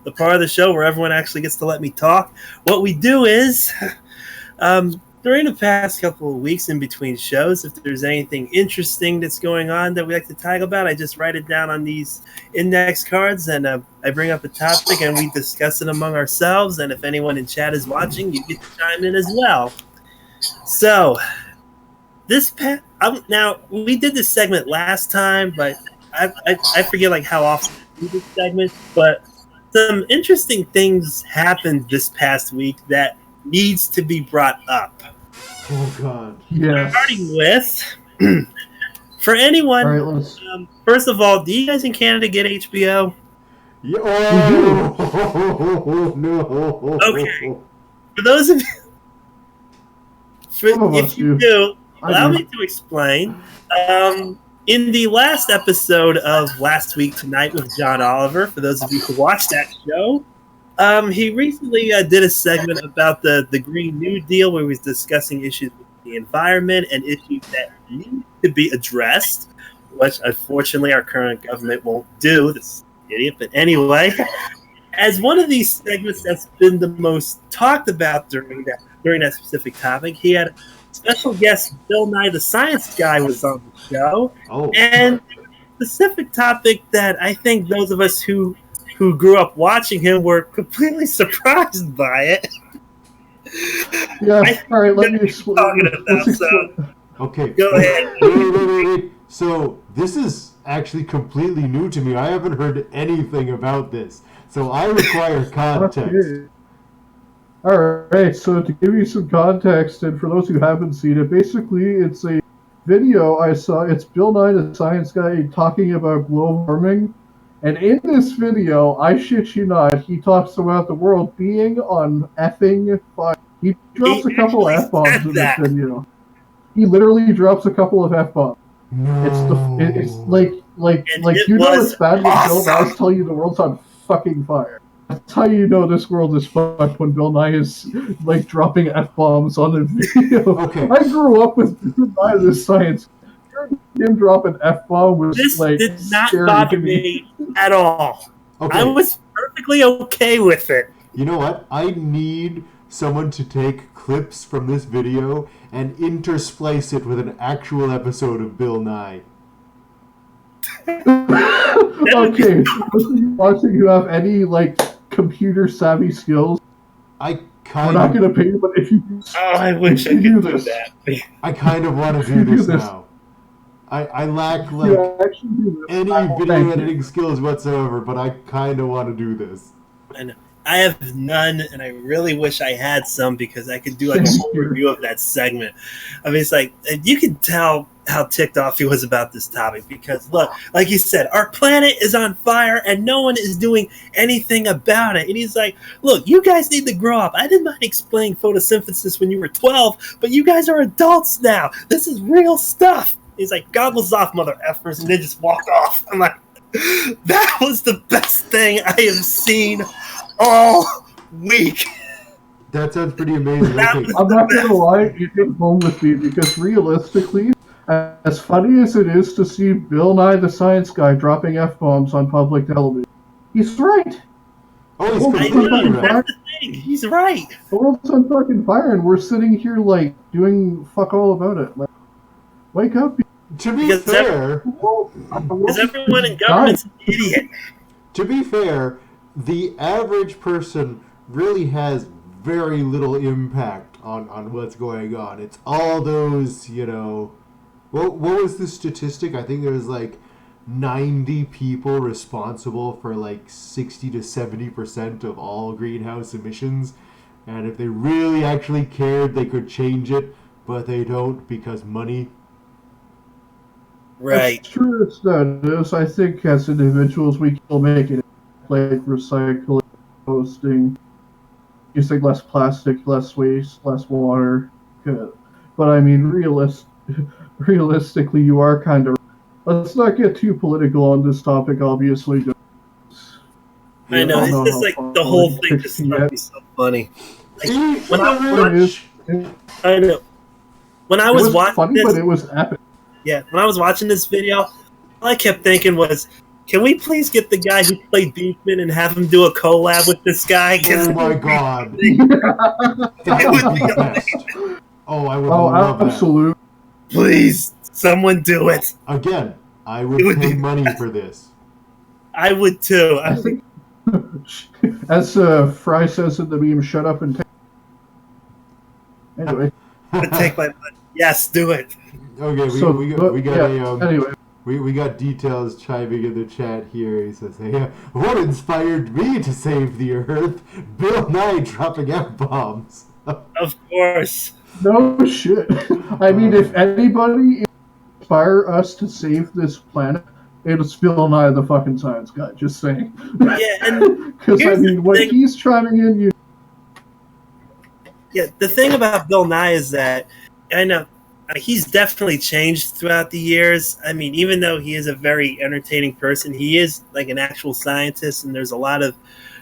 the part of the show where everyone actually gets to let me talk. What we do is, during the past couple of weeks in between shows, if there's anything interesting that's going on that we like to talk about, I just write it down on these index cards, and I bring up a topic, and we discuss it among ourselves, and if anyone in chat is watching, you get to chime in as well. So, now we did this segment last time, but I forget like how often we do this segment. But some interesting things happened this past week that needs to be brought up. Oh God. Yes. Starting with, for anyone, Alright, let's... first of all, do you guys in Canada get HBO? Yeah, oh no. Okay. For those of you, Some of if us you do. do, I allow do. me to explain. In the last episode of Last Week Tonight with John Oliver, for those of you who watched that show, he recently did a segment about the Green New Deal where he was discussing issues with the environment and issues that need to be addressed, which unfortunately our current government won't do. This idiot. But anyway, as one of these segments that's been the most talked about during that specific topic, he had special guest Bill Nye the Science Guy was on the show, Oh. and the specific topic that I think those of us who grew up watching him were completely surprised by it. Yeah, alright, let me Talking explain. about, Let's so explain. Okay. go ahead. Wait. So this is actually completely new to me. I haven't heard anything about this. So I require context. Okay. Alright, so to give you some context, and for those who haven't seen it, basically it's a video I saw. It's Bill Nye the Science Guy talking about global warming And in this video, I shit you not, he talks about the world being on effing fire. He drops a couple of F-bombs in this video. He literally drops a couple of F-bombs. No. It's like you know it's bad when Bill Nye tell you the world's on fucking fire. That's how you know this world is fucked when Bill Nye is like dropping F-bombs on a video. Okay. I grew up with Bill Nye the Science. Him dropping F-bomb was this like did not scary bother to me at all. Okay. I was perfectly okay with it. You know what? I need someone to take clips from this video and intersplice it with an actual episode of Bill Nye. Okay, watching you have any like computer savvy skills, I we're not gonna pay you, but if you I wish I could do that. I kind of want to do this now. I lack like any video editing skills whatsoever, but I kind of want to do this. I know. I have none, and I really wish I had some because I could do like a whole review of that segment. I mean, it's like you can tell how ticked off he was about this topic because look, like you said, our planet is on fire and no one is doing anything about it. And he's like, look, you guys need to grow up. I didn't mind explaining photosynthesis when you were 12, but you guys are adults now. This is real stuff. He's like, goggles off, mother effers, and they just walk off. I'm like, that was the best thing I have seen all week. That sounds pretty amazing. Okay. I'm not gonna lie, you hit home with me because realistically, as funny as it is to see Bill Nye the Science Guy dropping F-bombs on public television, he's right. Oh, he's completely right. That's the thing. He's right. The world's on fucking fire, and we're sitting here like doing fuck all about it. Like, wake up. To be fair, because everyone in government's an idiot. To be fair, the average person really has very little impact on what's going on. It's all those, you know... What was the statistic? I think there was like 90 people responsible for like 60 to 70% of all greenhouse emissions. And if they really actually cared, they could change it, but they don't because money. Right. It's true, it's not. I think as individuals, we can make it like recycling, posting, using less plastic, less waste, less water. But I mean, realistically, you are kind of... Let's not get too political on this topic, obviously. I know, it's just like the whole thing just struck me so funny. Like, when I know. When I was watching funny, this, but it was epic. Yeah, when I was watching this video, all I kept thinking was, can we please get the guy who played Beefman and have him do a collab with this guy? Oh my god. That would be the best. Oh, I would love absolutely. that. Please, someone do it. Again, I would pay money for this. I would too. I think, as Fry says in the meme, shut up and take. Anyway. Take my money. Yes, do it. Okay, we got anyway. We got details chiming in the chat here. He says, "Hey, what inspired me to save the Earth? Bill Nye dropping F-bombs." Of course. No shit. I mean, if anybody inspire us to save this planet, it's Bill Nye the fucking Science Guy. Just saying. Yeah, and because I mean, when he's chiming in, Yeah, the thing about Bill Nye is that I know he's definitely changed throughout the years. I mean, even though he is a very entertaining person, he is like an actual scientist, and there's a lot of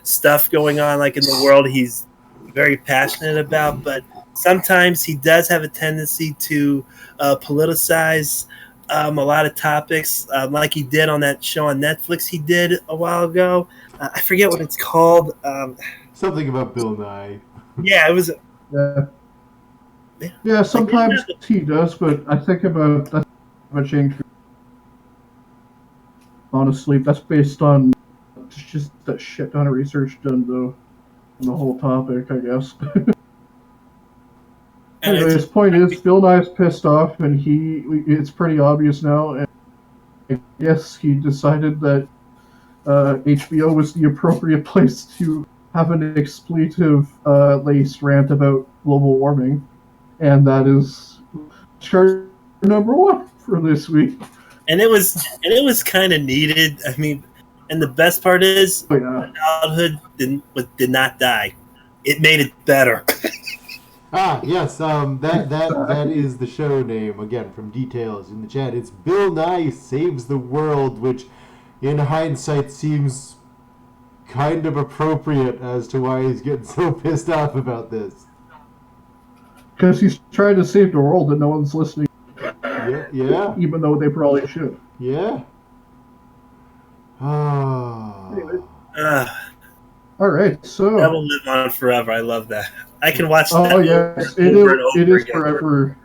stuff going on like in the world he's very passionate about. But sometimes he does have a tendency to politicize a lot of topics, like he did on that show on Netflix he did a while ago. I forget what it's called. Something about Bill Nye. Yeah, it was. Yeah, sometimes he does, but I think about that's a change. Honestly, that's based on just that shit ton of research done though on the whole topic, I guess. Anyway, his point is, Bill Nye's pissed off, and it's pretty obvious now, and I guess he decided that HBO was the appropriate place to have an expletive-laced rant about global warming, and that is chart number 1 for this week. And it was kind of needed. I mean, And the best part is, Oh, yeah. childhood did not die. It made it better. Yes, that is the show name, again, from details in the chat. It's Bill Nye Saves the World, which in hindsight seems kind of appropriate as to why he's getting so pissed off about this. Because he's trying to save the world and no one's listening. Yeah. Even though they probably should. Yeah. Anyway. Ah, All right, so. that will live on forever. I love that. I can watch that Oh, yes, it is forever.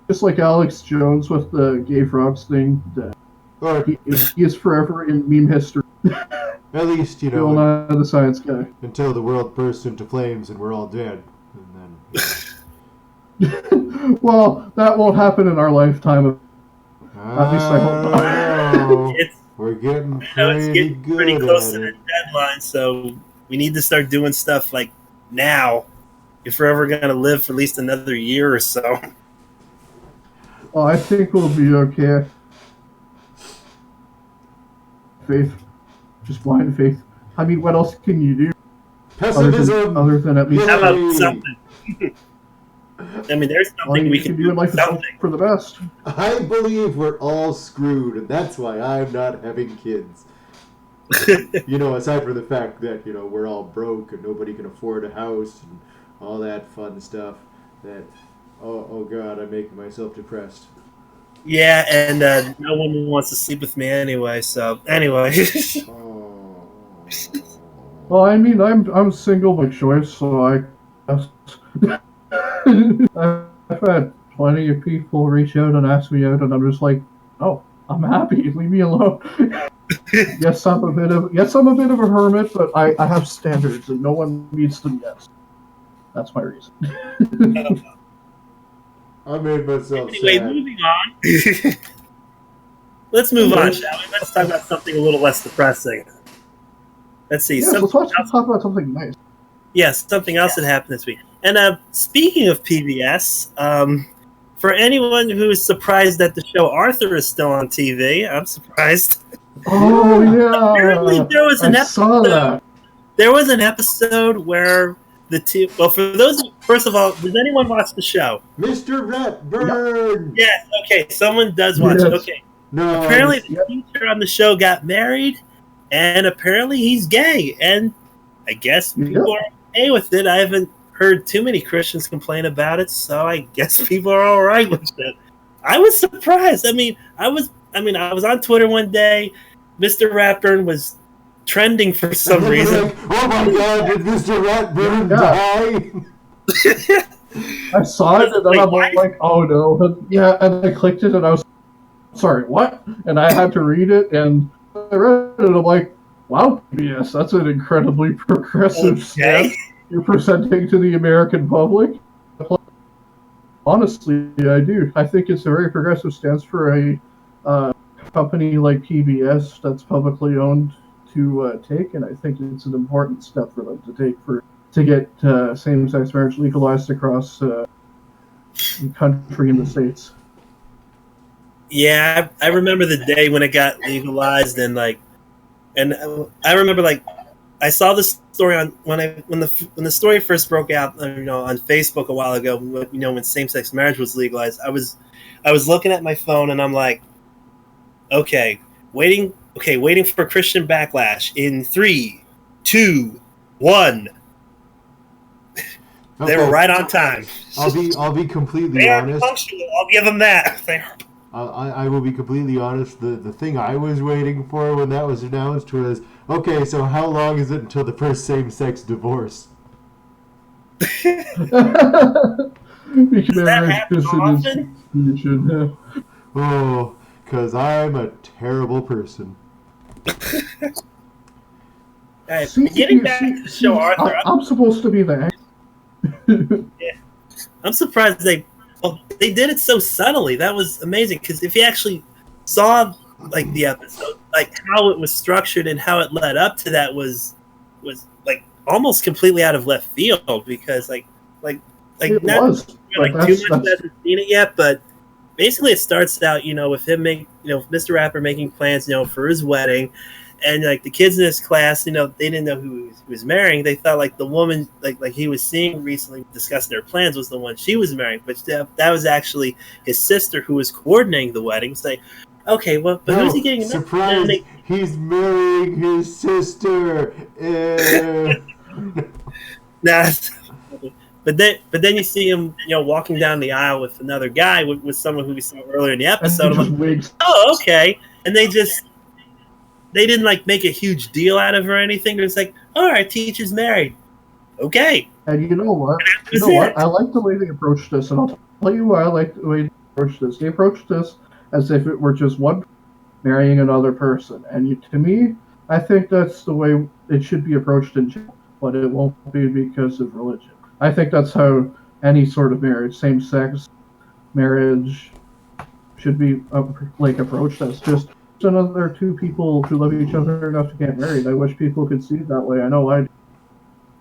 Just like Alex Jones with the gay frogs thing. He is forever in meme history. At least, you Bill know, Nye the Science Guy. until the world bursts into flames and we're all dead. And then, Well, that won't happen in our lifetime. At least I hope not. We're getting it's getting good pretty close to at the it. deadline, so we need to start doing stuff like now if we're ever going to live for at least another year or so. Oh, I think we'll be okay. Faith. Just blind faith. I mean, what else can you do? Pessimism! Other than at least... How about something? I mean, there's something we can do in life something. for the best. I believe we're all screwed, and that's why I'm not having kids. You know, aside from the fact that, you know, we're all broke and nobody can afford a house and all that fun stuff, that, oh God, I'm making myself depressed. Yeah, and no one wants to sleep with me anyway, so anyway. Oh. Well, I mean, I'm single by choice, so I guess... I've had plenty of people reach out and ask me out, and I'm just like, oh, I'm happy. Leave me alone. Yes, I'm a bit of a hermit, but I have standards, and no one meets them yet. That's my reason. I made myself Anyway, sad. moving on. Let's move on, shall we? Let's talk about something a little less depressing. Let's see. Yes, let's talk about something nice. Yes, something else that happened this week. And speaking of PBS, for anyone who is surprised that the show Arthur is still on TV, I'm surprised. Oh yeah, Apparently there was an saw that. There was an episode where the two. Well, for those, first of all, does anyone watch the show? Mr. Ratburn! Yes. Okay, someone does watch it. Okay. No. Apparently, the teacher on the show got married, and apparently he's gay, and I guess people are okay with it. I haven't heard too many Christians complain about it, so I guess people are all right with it. I was surprised. I was on Twitter one day. Mr. Ratburn was trending for some reason. Like, oh my God! Did Mr. Ratburn die? I saw it, and then I'm like, oh no. Yeah, and I clicked it, and I was sorry, what? And I had to read it, and I read it, and I'm like, wow, yes, that's an incredibly progressive stance you're presenting to the American public. Honestly, I do. I think it's a very progressive stance for a company like PBS that's publicly owned to take, and I think it's an important step for them to take to get same-sex marriage legalized across the country in the States. Yeah, I remember the day when it got legalized, and I remember I saw this story on when the story first broke out, on Facebook a while ago. When same-sex marriage was legalized, I was looking at my phone, and I'm like, waiting for Christian backlash in 3, 2, 1. They were right on time. I'll be completely they honest. Are punctual. I'll give them that. I will be completely honest. The thing I was waiting for when that was announced was, okay, so how long is it until the first same-sex divorce? Because that happen often? Oh, because I'm a terrible person. Getting back to the show, Arthur. I'm supposed to be the yeah. I'm surprised they did it so subtly. That was amazing, because if you actually saw the episode, how it was structured and how it led up to that was almost completely out of left field, because it not was. too much hasn't seen it yet, but basically it starts out with him Mr. Rapper making plans for his wedding, And like the kids in his class, they didn't know who he was marrying. They thought like the woman like he was seeing recently discussing their plans was the one she was marrying, but that was actually his sister who was coordinating the wedding. It's like, okay, well, but who's he getting married? Surprise! He's marrying his sister. Nah. But then you see him, walking down the aisle with another guy, with someone who we saw earlier in the episode. And I'm like, oh, okay. And they didn't like make a huge deal out of it or anything. It's like, oh, our teacher's married. Okay. And you know what? I like the way they approached this, and I'll tell you why I like the way they approached this. They approached this as if it were just one marrying another person. And to me, I think that's the way it should be approached in general, but it won't be because of religion. I think that's how any sort of marriage, same-sex marriage, should be approached as just another two people who love each other enough to get married. I wish people could see it that way. I know I do.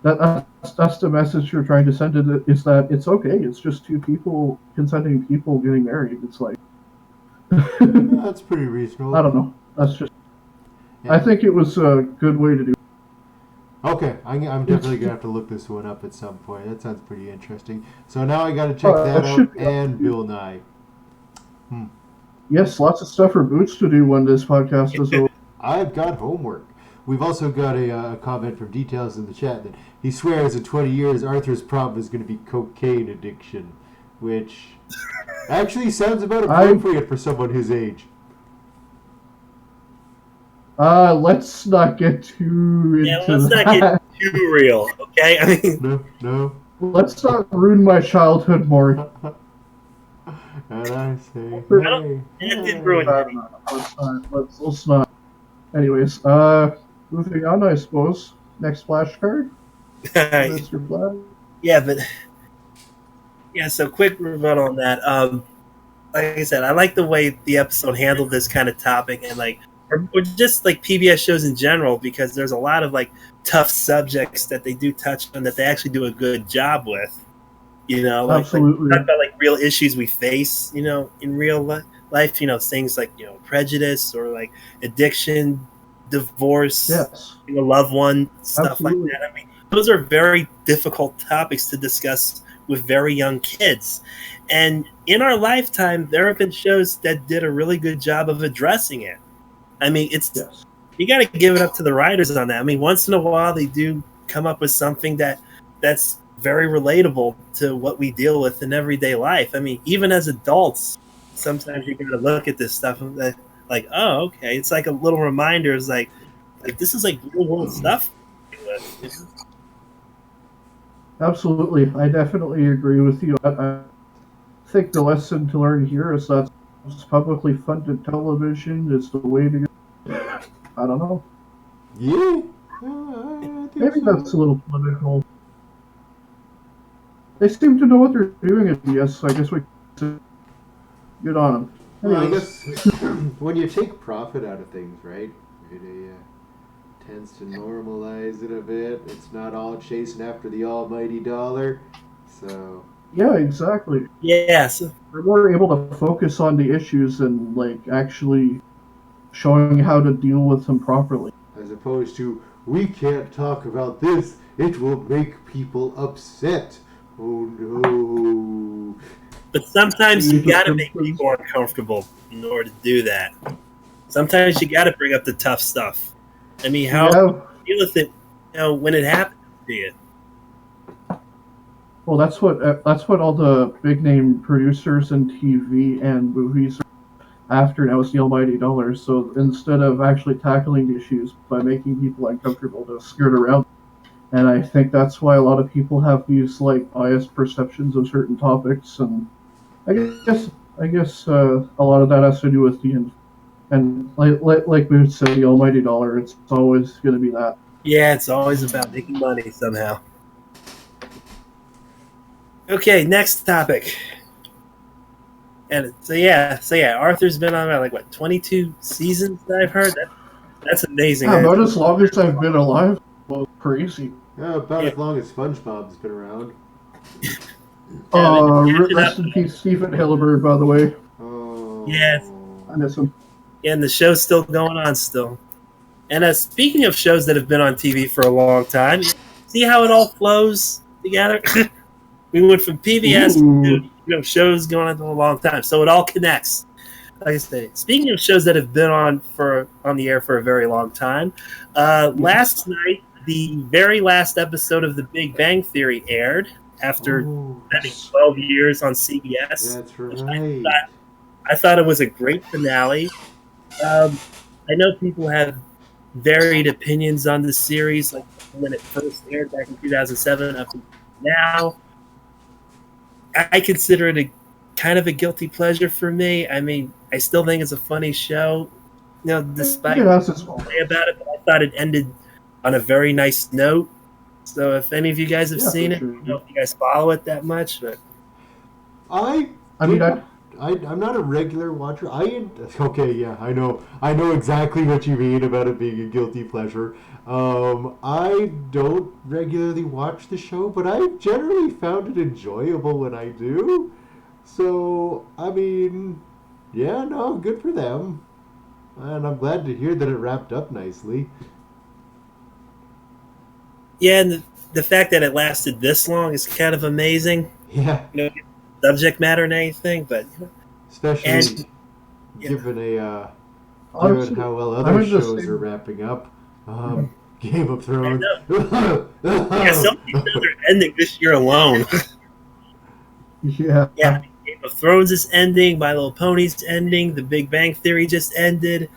That's the message you're trying to send. Is that it's okay. It's just two people, consenting people getting married. It's like that's pretty reasonable. I don't know. That's just. Yeah. I think it was a good way to do. Okay, I'm definitely gonna have to look this one up at some point. That sounds pretty interesting. So now I gotta check that out and Bill Nye. Yes, lots of stuff for Boots to do when this podcast is over. I've got homework. We've also got a comment from Details in the chat that he swears in 20 years Arthur's problem is going to be cocaine addiction, which actually sounds about appropriate for someone his age. Let's not get too let's not get too real, okay? I mean, no. Let's not ruin my childhood more. And I say, it didn't ruin it. Let's not. Anyways, moving on, I suppose. Next flashcard. Mr. Flash. So quick rebuttal on that. Like I said, I like the way the episode handled this kind of topic, and or just like PBS shows in general, because there's a lot of like tough subjects that they do touch on that they actually do a good job with. Absolutely. Talk about like real issues we face, in real life. Things like prejudice or like addiction, divorce, yes, loved one, stuff Absolutely. like that. I mean, those are very difficult topics to discuss with very young kids. And in our lifetime, there have been shows that did a really good job of addressing it. I mean, you got to give it up to the writers on that. I mean, once in a while, they do come up with something that's very relatable to what we deal with in everyday life. I mean, even as adults, sometimes you got to look at this stuff and like, oh, okay. It's like a little reminder. It's like this is like real world stuff. Absolutely. I definitely agree with you. I think the lesson to learn here is that publicly funded television is the way to go. I don't know. Yeah. Maybe that's a little political. They seem to know what they're doing at BS, so I guess we can get on them. Well, I guess when you take profit out of things, right, it tends to normalize it a bit. It's not all chasing after the almighty dollar. So. Yeah, exactly. Yes. We're more able to focus on the issues and actually showing how to deal with them properly. As opposed to, we can't talk about this, it will make people upset. Oh no. But sometimes you gotta make people uncomfortable in order to do that. Sometimes you gotta bring up the tough stuff. I mean, how do you deal with it, when it happens to you? Well, that's what all the big name producers in TV and movies are after now, is the almighty dollar. So instead of actually tackling the issues by making people uncomfortable, to skirt around. And I think that's why a lot of people have these biased perceptions of certain topics, and I guess a lot of that has to do with and like we would say, the almighty dollar. It's always going to be that. Yeah, it's always about making money somehow. Okay, next topic. And so Arthur's been on 22 seasons that I've heard. That's amazing. Yeah, about as long as I've been alive. Well, crazy. Yeah, about as long as SpongeBob's been around. Rest in peace, Stephen Hillenburg, by the way. Oh. Yes. I miss him. Yeah, and the show's still going on still. And speaking of shows that have been on TV for a long time, see how it all flows together? We went from PBS to shows going on for a long time, so it all connects. Like I say, speaking of shows that have been on the air for a very long time, last night the very last episode of The Big Bang Theory aired after spending 12 years on CBS. That's right. I thought it was a great finale. I know people have varied opinions on the series, like when it first aired back in 2007 up to now. I consider it a kind of a guilty pleasure for me. I mean, I still think it's a funny show, despite what people say about it. But I thought it ended on a very nice note. So if any of you guys have seen it, I don't know if you guys follow it that much, but I'm not a regular watcher. I know exactly what you mean about it being a guilty pleasure. I don't regularly watch the show, but I generally found it enjoyable when I do. So, I mean, yeah, no, good for them. And I'm glad to hear that it wrapped up nicely. Yeah, and the fact that it lasted this long is kind of amazing. Yeah. Subject matter and anything, but especially given how well other shows are wrapping up. Game of Thrones. Some people are ending this year alone. Yeah. Game of Thrones is ending. My Little Pony's ending. The Big Bang Theory just ended.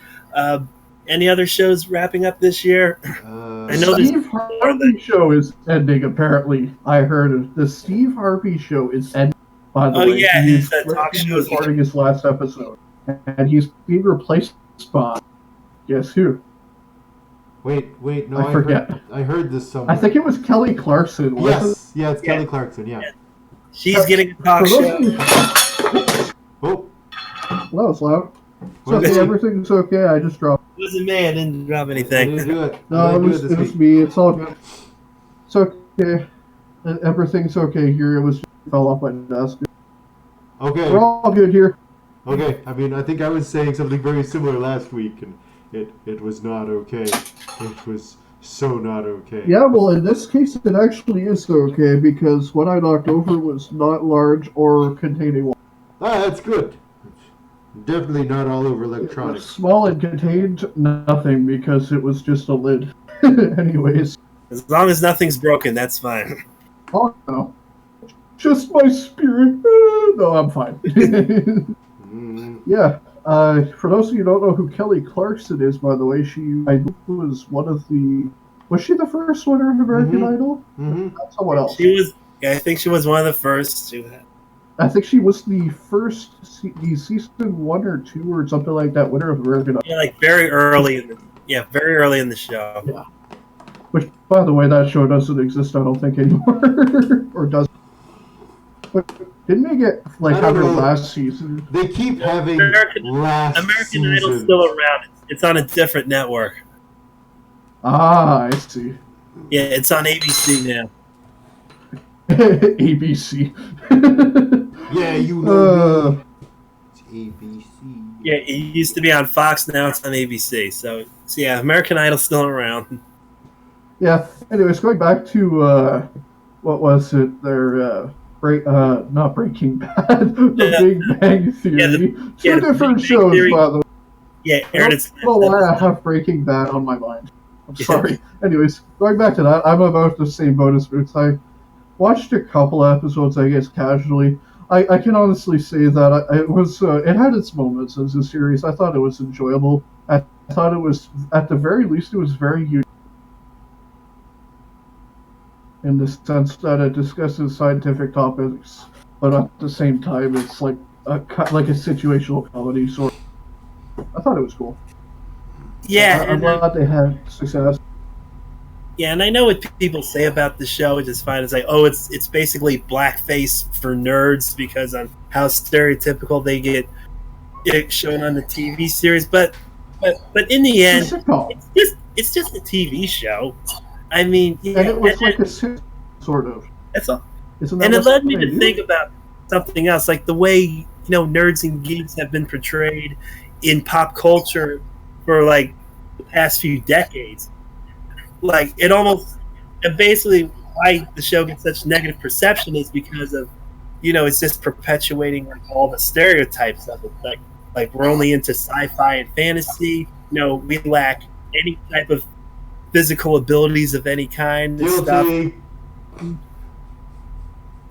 Any other shows wrapping up this year? I know the Steve Harvey show is ending. Apparently, I heard the Steve Harvey show is ending. By the way, he's recording his last episode, and he's being replaced by guess who? Wait, no, I forget. I heard this somewhere. I think it was Kelly Clarkson. It's Kelly Clarkson. Yeah. She's getting a talk show. Oh, that was loud. So everything's okay. I just dropped. It wasn't me. I didn't drop anything. I didn't do it. No, it was me. It's all good. It's okay. Everything's okay here. It was just fell off my desk. Okay. We're all good here. Okay. I mean, I think I was saying something very similar last week, and it was not okay. It was so not okay. Yeah, well, in this case, it actually is okay, because what I knocked over was not large or containing water. That's good. Definitely not all over electronics. Small and contained nothing, because it was just a lid. Anyways. As long as nothing's broken, that's fine. Oh, no. Just my spirit. No, I'm fine. Yeah. For those of you who don't know who Kelly Clarkson is, by the way, I was one of the... Was she the first winner of American Idol? Not someone else. I think she was one of the first. I think she was the first, the season 1 or 2 or something like that, winner of American Idol. Yeah, like very early in the show. Yeah. Which, by the way, that show doesn't exist, I don't think, anymore. Or does. But didn't they get, have her last season? They keep having American Idol's still around. It's on a different network. Ah, I see. Yeah, it's on ABC now. ABC. Yeah, you know. It's ABC. Yeah, it used to be on Fox, now it's on ABC. So yeah, American Idol's still around. Yeah. Anyways, going back to what was it? Their not Breaking Bad, the Big Bang Theory. Two different shows, by the way. Yeah, Aaron, I don't know why I have Breaking Bad on my mind. I'm sorry. Anyways, going back to that, I'm about the same boat as Boots. I watched a couple episodes, I guess, casually. I can honestly say that it had its moments as a series. I thought it was enjoyable. I thought it was, at the very least, it was very unique in the sense that it discusses scientific topics, but at the same time, it's like a situational comedy sort. I thought it was cool. Yeah, I'm glad they had success. Yeah, and I know what people say about the show, which is fine. It's like, oh, it's basically blackface for nerds because of how stereotypical they get shown on the TV series. But in the end, it's just a TV show. I mean, yeah, and it was like a sort of. That's all. And it led me to think about something else, like the way nerds and geeks have been portrayed in pop culture for like the past few decades. Like and basically why the show gets such negative perception is because of, it's just perpetuating like all the stereotypes of it. Like we're only into sci-fi and fantasy. We lack any type of physical abilities of any kind and stuff.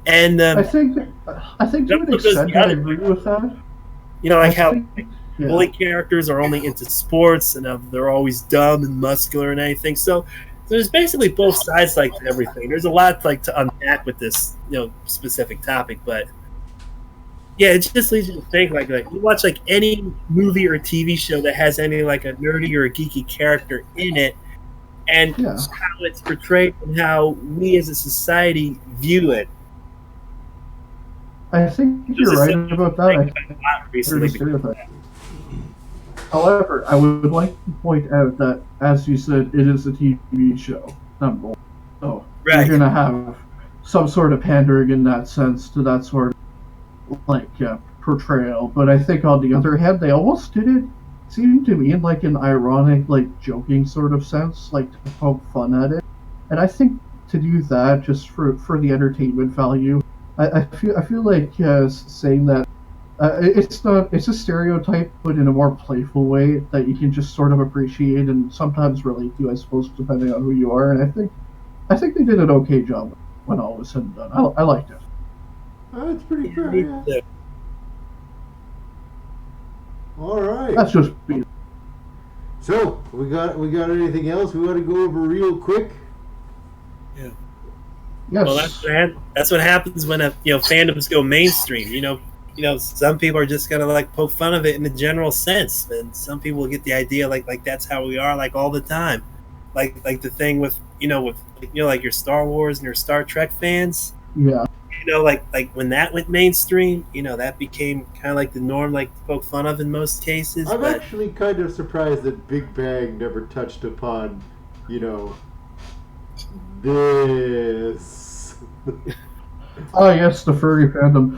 And I think to an extent I agree with that. Like how bully characters are only into sports and they're always dumb and muscular and anything. So there's basically both sides like to everything. There's a lot like to unpack with this specific topic, but yeah, it just leads you to think like you watch like any movie or TV show that has any like a nerdy or a geeky character in it, and how it's portrayed and how we as a society view it. I think you're right about that. However, I would like to point out that, as you said, it is a TV show, number one. So you're going to have some sort of pandering in that sense to that sort of portrayal. But I think on the other hand, they almost did it, seemed to me, in like an ironic, like joking sort of sense, like to poke fun at it. And I think to do that just for the entertainment value, I feel like saying that it's a stereotype, but in a more playful way that you can just sort of appreciate and sometimes relate to, I suppose, depending on who you are. And I think they did an okay job when all was said and done. I liked it. That's pretty fair. Yeah. All right. That's just me. So we got anything else we want to go over real quick? Yeah. Yes. Well, that's what happens when fandoms go mainstream. Some people are just gonna like poke fun of it in a general sense, and some people get the idea like that's how we are like all the time. Like the thing with like your Star Wars and your Star Trek fans. Yeah. Like when that went mainstream, that became kind of like the norm, like to poke fun of in most cases. I'm actually kind of surprised that Big Bang never touched upon, this. Oh yes, the furry fandom.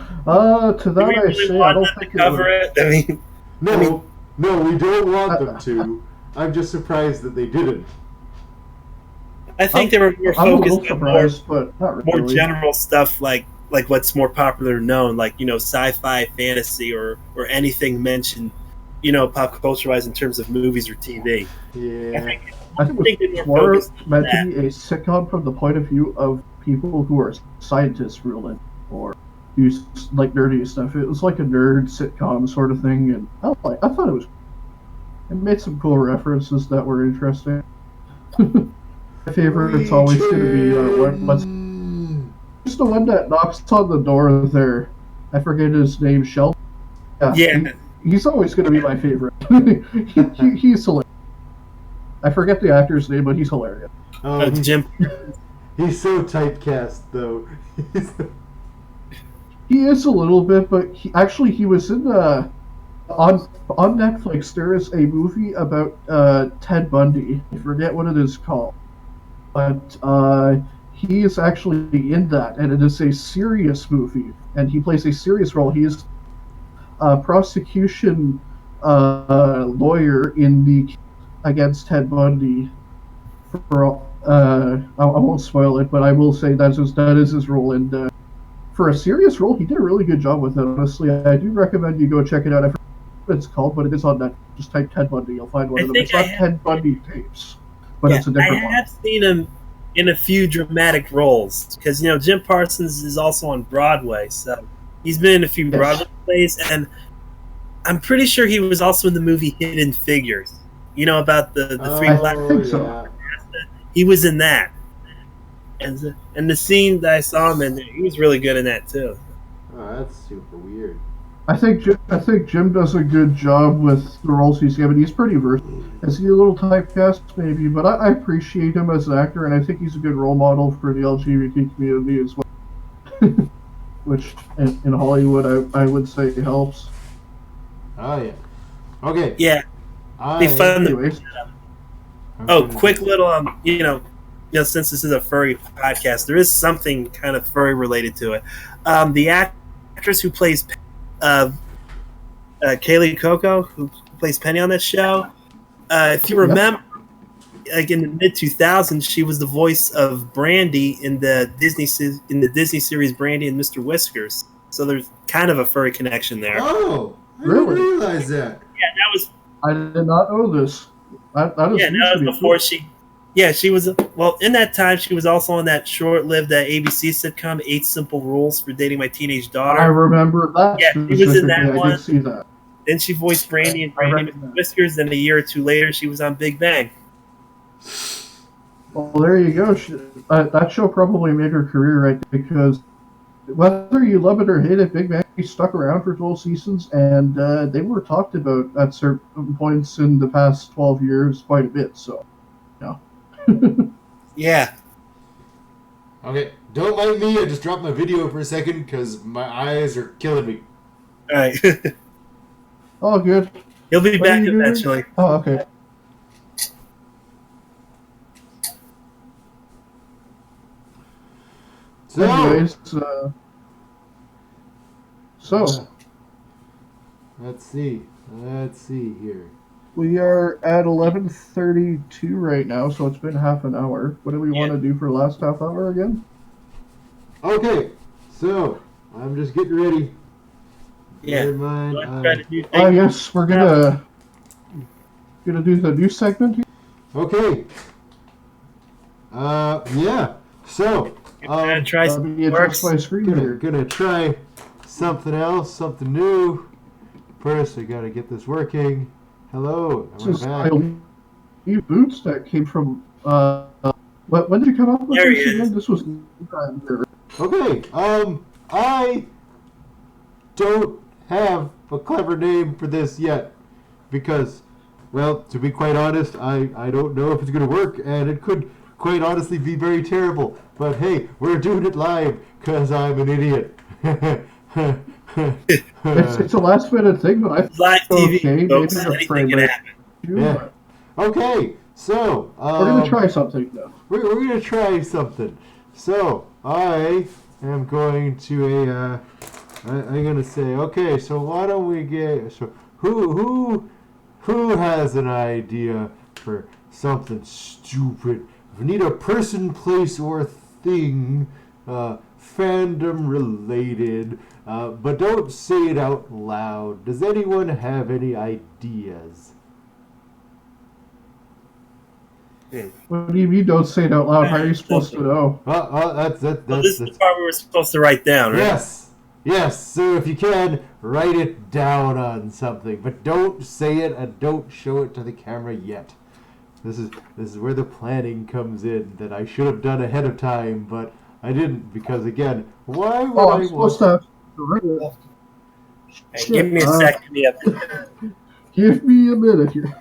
To that I say, I don't think cover it. No, we don't want them to. I'm just surprised that they didn't. I think they were more focused on more general stuff, like what's more popular known, like sci-fi, fantasy, or anything mentioned, pop culture wise in terms of movies or TV. Yeah. I think it's more meant to be a sitcom from the point of view of people who are scientists, really, or use like nerdy stuff. It was like a nerd sitcom sort of thing, and I thought it made some cool references that were interesting. My favorite is always going to be just the one that knocks on the door there. I forget his name, Sheldon. Yeah. He's always going to be my favorite. He's hilarious. I forget the actor's name, but he's hilarious. Jim. He's so typecast, though. He is a little bit, but he was in on Netflix. There is a movie about Ted Bundy. I forget what it is called, but he is actually in that, and it is a serious movie, and he plays a serious role. He is a prosecution lawyer in the against Ted Bundy. I won't spoil it, but I will say that is his role, and for a serious role, he did a really good job with it. Honestly, I do recommend you go check it out. I forget what it's called, but it is on Netflix. Just type Ted Bundy, you'll find one of them. It's not Ted Bundy tapes, but it's a different one. I have seen him in a few dramatic roles because Jim Parsons is also on Broadway, so he's been in a few Broadway plays, and I'm pretty sure he was also in the movie Hidden Figures. About the three black. I think so. He was in that, and the scene that I saw him in, he was really good in that too. Oh, that's super weird. I think Jim does a good job with the roles he's given. He's pretty versatile. Is he a little typecast, maybe? But I appreciate him as an actor, and I think he's a good role model for the LGBT community as well. Which in Hollywood, I would say helps. Oh yeah. Okay. Yeah. Be fun. Anyways. Quick little since this is a furry podcast, there is something kind of furry related to it. The actress who plays Kaylee Coco, who plays Penny on this show, if you remember, like in the mid 2000s, she was the voice of Brandy in the Disney series Brandy and Mr. Whiskers. So there's kind of a furry connection there. Oh, I Really? didn't realize that. Yeah, that was. I did not know this. That is Yeah, that was before she. Yeah, she was. Well, in that time, she was also on that short-lived ABC sitcom, 8 Simple Rules for Dating My Teenage Daughter. I remember that. Yeah, she was in that I one. did see that. Then she voiced Brandy and Brandy with Whiskers. Then a year or two later, she was on Big Bang. Well, there you go. That show probably made her career, right? Because whether you love it or hate it, Big Bang stuck around for 12 seasons, and they were talked about at certain points in the past 12 years quite a bit. So, yeah. Yeah. Okay, don't mind me. I just dropped my video for a second because my eyes are killing me. All right. Oh, good. He'll be What are back you doing? eventually. Oh, okay. So, Anyways, let's see here. we are at 11:32 right now, so it's been half an hour. What do we want to do for last half hour again? Okay, so I'm just getting ready. Yeah. Never mind. Yes, we're gonna do the news segment here. Okay. Yeah. So, try Let me adjust my screen here. gonna try something else, something new. First, I gotta get this working. Hello, This we're is back. new boots that came from. When did you come up with There this he is. again? This was. Okay. I don't have a clever name for this yet because, well, to be quite honest, I don't know if it's gonna work, and it could quite honestly be very terrible. But hey, we're doing it live because I'm an idiot. It's a last minute thing, but I Live TV, okay, folks. maybe the Anything frame can rate. happen. Yeah. Okay, so We're gonna try something though. We're gonna try something. So I am going to I'm gonna say, okay, so why don't we get who has an idea for something stupid? We need a person, place, or thing, fandom related, but don't say it out loud. Does anyone have any ideas? What do you mean? Don't say it out loud. How are you supposed to know? That's This is the part we were supposed to write down, right? Yes. So if you can, write it down on something, but don't say it and don't show it to the camera yet. This is where the planning comes in that I should have done ahead of time, but I didn't because again, why would I'm supposed to have to write it. Hey, give me a second. Give me a minute here.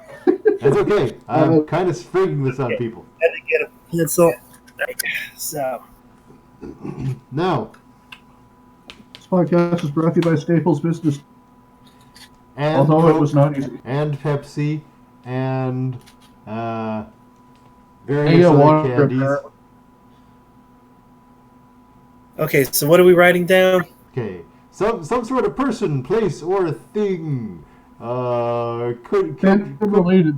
That's okay. I'm kind of springing this on people. I had to get a pencil. So. Now. This podcast is brought to you by Staples Business. And although Coke, it was not easy. And Pepsi, and various other candies. Okay, so what are we writing down? Okay, some sort of person, place, or thing. Could related.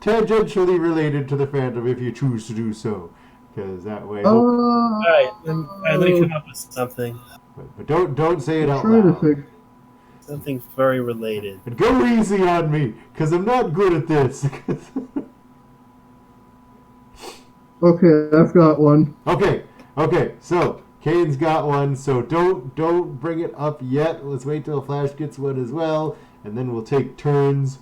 Tangentially related to the fandom if you choose to do so, because that way. All right, let me come up with something. But don't say it out trying loud. to think. Something very related. And go easy on me, because I'm not good at this. Okay, I've got one. Okay. So Kane's got one. So don't bring it up yet. Let's wait till Flash gets one as well, and then we'll take turns.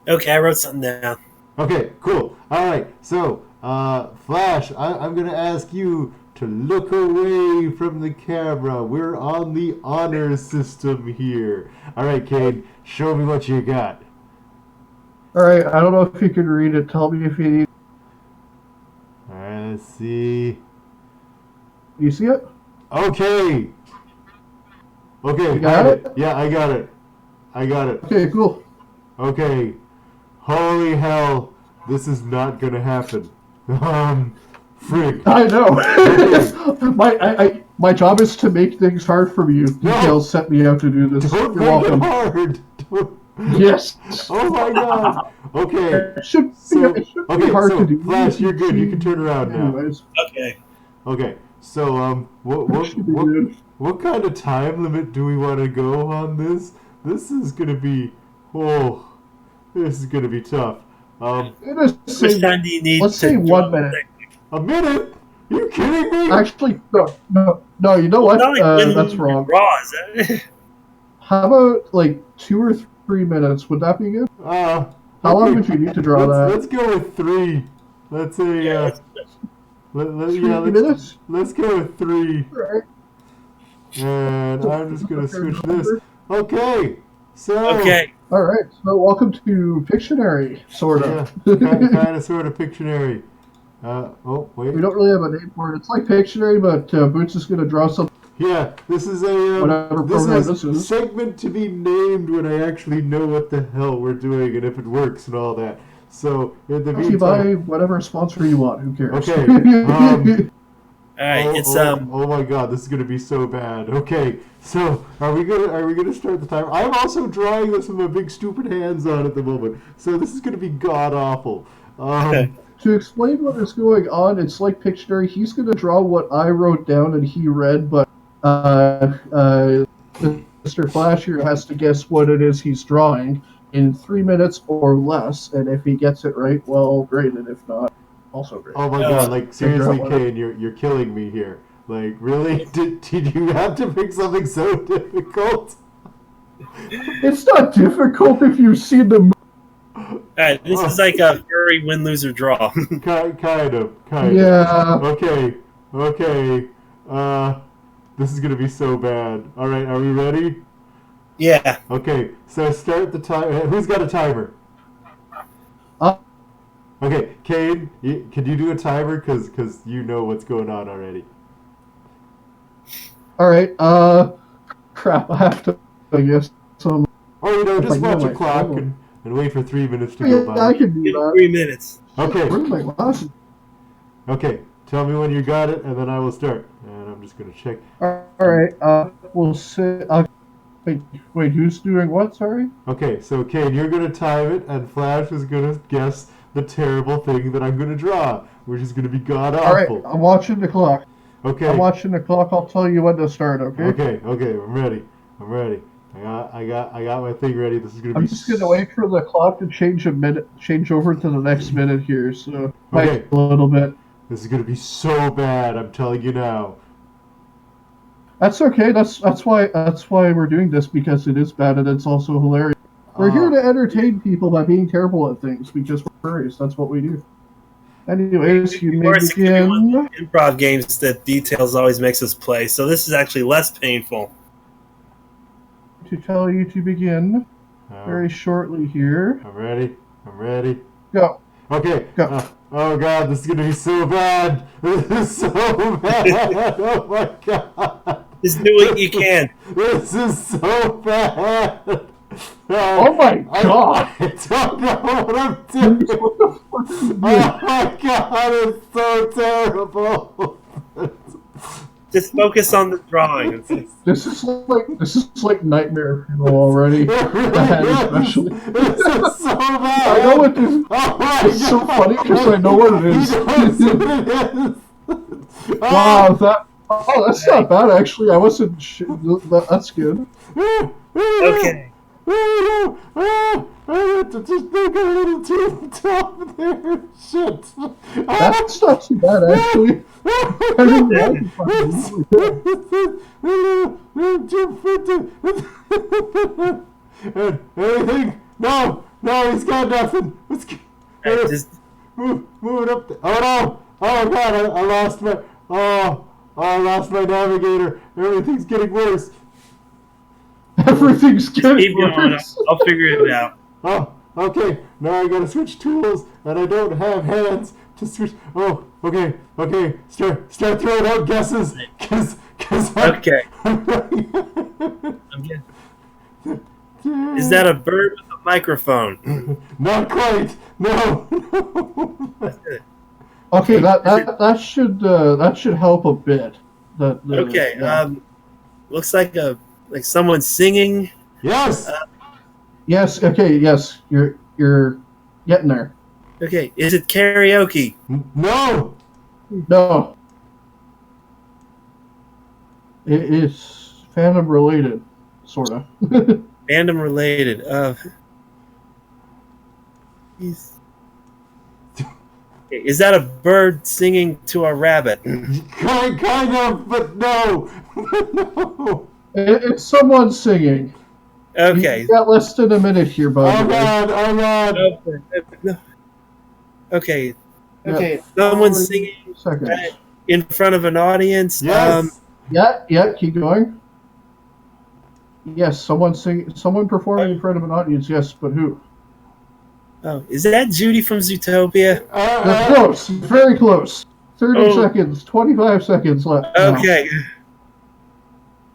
Okay, I wrote something down. Okay, cool. All right. So Flash, I'm gonna ask you to look away from the camera. We're on the honor system here. All right, Kane, show me what you got. All right, I don't know if you can read it. Tell me if you need. All right, let's see. You see it? Okay. You got it? Yeah, I got it. Okay, cool. Okay. Holy hell, this is not gonna happen. Frig. I know. My job is to make things hard for you. Details set me out to do this. Don't You're make welcome. it hard. Yes. Oh my god. Okay. It should be hard to do. Flash, you're good. You can turn around now. Anyways, Okay. Okay. So it should be good. what kind of time limit do we want to go on this? This is gonna be this is gonna be tough. It is How much time do you need? let's say 1 minute. A minute? Are you kidding me? Actually, no. You know what? Not like when That's you wrong. draw, is that? How about like 2 or 3 minutes? Would that be good? How long would you need to draw that? Let's go with 3. Let's say Yeah, minutes? let's go with 3. Right. And I'm just gonna switch this. Okay. So okay. All right. So welcome to Pictionary, sort of. Yeah, kind of sort of Pictionary. Oh wait. We don't really have a name for it. It's like Pictionary, but Boots is going to draw something. Yeah, this is a Whatever program this is. segment to be named when I actually know what the hell we're doing and if it works and all that. So in the You buy meantime, whatever sponsor you want. Who cares? okay. All right. Oh my god, this is gonna be so bad. Okay, so are we gonna start the timer? I'm also drawing this with my big stupid hands on at the moment, so this is gonna be god awful. Okay. To explain what is going on, it's like Pictionary. He's going to draw what I wrote down and he read, but Mr. Flash here has to guess what it is he's drawing in 3 minutes or less, and if he gets it right, well, great, and if not, also great. Oh my god, like seriously, Kane, you're killing me here. Like really, did you have to pick something so difficult? It's not difficult if you see the movie. All right. This is like a furry win, lose, or draw. Kind of. Yeah. Okay. This is gonna be so bad. All right, are we ready? Yeah. Okay, so start the time. Who's got a timer? Okay, Kane, can you do a timer? Cause you know what's going on already. All right. Crap. I have to. I guess. So. Or just watch a clock and wait for 3 minutes to go by. I can do that. 3 minutes. Okay. Where's my glasses? Okay. Tell me when you got it, and then I will start. And I'm just gonna check. All right. We'll say. Wait. Who's doing what? Sorry. Okay. So Kane, you're gonna time it, and Flash is gonna guess the terrible thing that I'm gonna draw, which is gonna be god awful. All right. I'm watching the clock. Okay. I'm watching the clock. I'll tell you when to start. Okay. Okay. I'm ready. I got my thing ready. This is gonna be. I'm just gonna wait for the clock to change over to the next minute here. So might Okay. a little bit. This is gonna be so bad. I'm telling you now. That's okay. That's why we're doing this, because it is bad and it's also hilarious. We're here to entertain people by being terrible at things because we're furries. That's what we do. Anyways, you may begin. Improv games that details always makes us play, so this is actually less painful. To tell you to begin very shortly here. I'm ready. Go. Okay. Go. Oh god, this is gonna be so bad. This is so bad. Oh my god. Just do what you can. This is so bad. Oh my god. I don't know what I'm doing. Oh my god, it's so terrible. Just focus on the drawing. This is like nightmare fuel already. Especially. This is so bad. I know what this. Oh my It's so funny because I know what it is. You know what it is. Wow, that's not bad actually. I wasn't. That's good. Okay. Just make a little too top there. Shit. That's not too bad actually. I didn't like it fucking Anything? No, he's got nothing. Let's get, Just move it up. Oh no! Oh god, I lost my. I lost my navigator. Everything's getting worse. Everything's keep getting going. worse. I'll figure it out. Oh, okay. Now I gotta switch tools, and I don't have hands to switch. Oh, okay. Start throwing out guesses, cause. Okay. I'm good. Is that a bird with a microphone? Not quite. No. That's it. Okay, that should help a bit. Okay. Looks like someone singing. Yes. Yes. Okay. Yes. You're getting there. Okay, is it karaoke? No. No. It is fandom related, sorta. Fandom related. Is that a bird singing to a rabbit? Kind of, but no. No. It's someone singing. Okay. You got less than a minute here, by the way. Oh God. Okay. Yeah, Someone's 40 singing seconds. in front of an audience. Yes. Yeah, keep going. Yes, someone performing in front of an audience, yes, but who? Oh, is that Judy from Zootopia? They're close, very close. 30 seconds, 25 seconds left. Okay.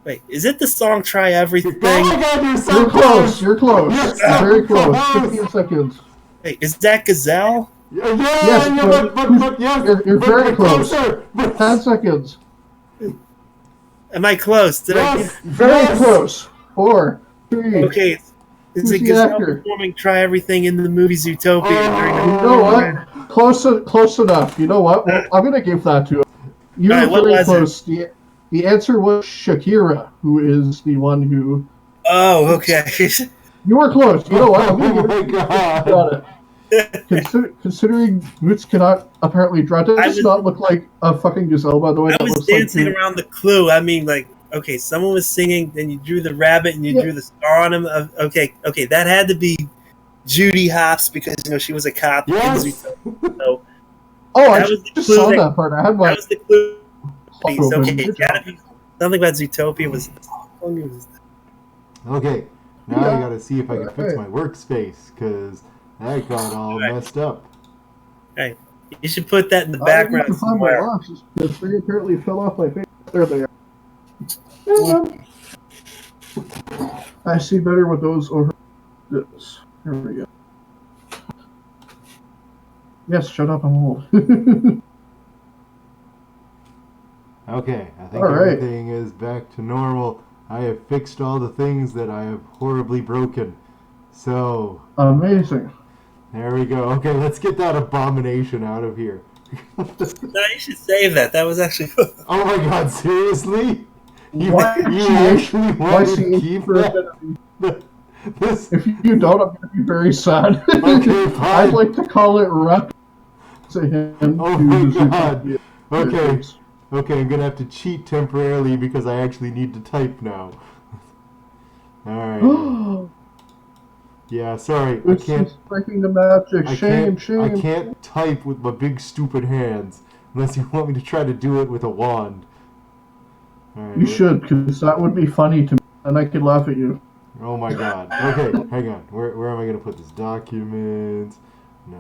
Wait, is it the song Try Everything? Oh my God, you're so You're close, you're close. Yes, Very close, close. 15 seconds. Wait, is that Gazelle? Yes, but yes. You're very close. Closer. 10 seconds. Am I close? Did Yes. Very close. 4, 3. Okay. Is Who's it the Gazelle actor? performing Try Everything in the movie Zootopia? You know what? Close enough. You know what? Well, I'm going to give that to you. You All right, were what very was close. The answer was Shakira, who is the one who... Oh, okay. You were close. You know what? I'm going to give Oh it my God. Got it. Considering Boots cannot apparently draw, does this not look like a fucking gazelle, by the way? I That was looks like dancing around the clue. I mean, like, okay, someone was singing, then you drew the rabbit and you drew the star on him. Okay, that had to be Judy Hopps because she was a cop. Yes. So Oh, I that was the just clue saw that- that part. I had my that was the clue. open. Okay, it's gotta be something about Zootopia. Was Okay, now I gotta see if I can fix my workspace because that got all messed up. right. You should put that in the I need background to find my somewhere. glasses because they apparently fell off my face. There they are. I see better with those over this. Here we go. Yes, shut up, I'm old. Okay, I think All right. everything is back to normal. I have fixed all the things that I have horribly broken. So, Amazing. there we go. Okay, let's get that abomination out of here. No, you should save that. That was actually. Oh my God, seriously? You Why actually want to see keep for that? This, If you don't, I'm going to be very sad. Okay, fine. I'd like to call it rep to him. Oh to my the God. Zootopia. Okay. Okay, I'm gonna have to cheat temporarily because I actually need to type now. Alright. Yeah, sorry. I This can't is breaking the magic. Shame. I can't type with my big stupid hands unless you want me to try to do it with a wand. Alright. You should, because that would be funny to me, and I could laugh at you. Oh my God. Okay, hang on. Where am I gonna put this document? No.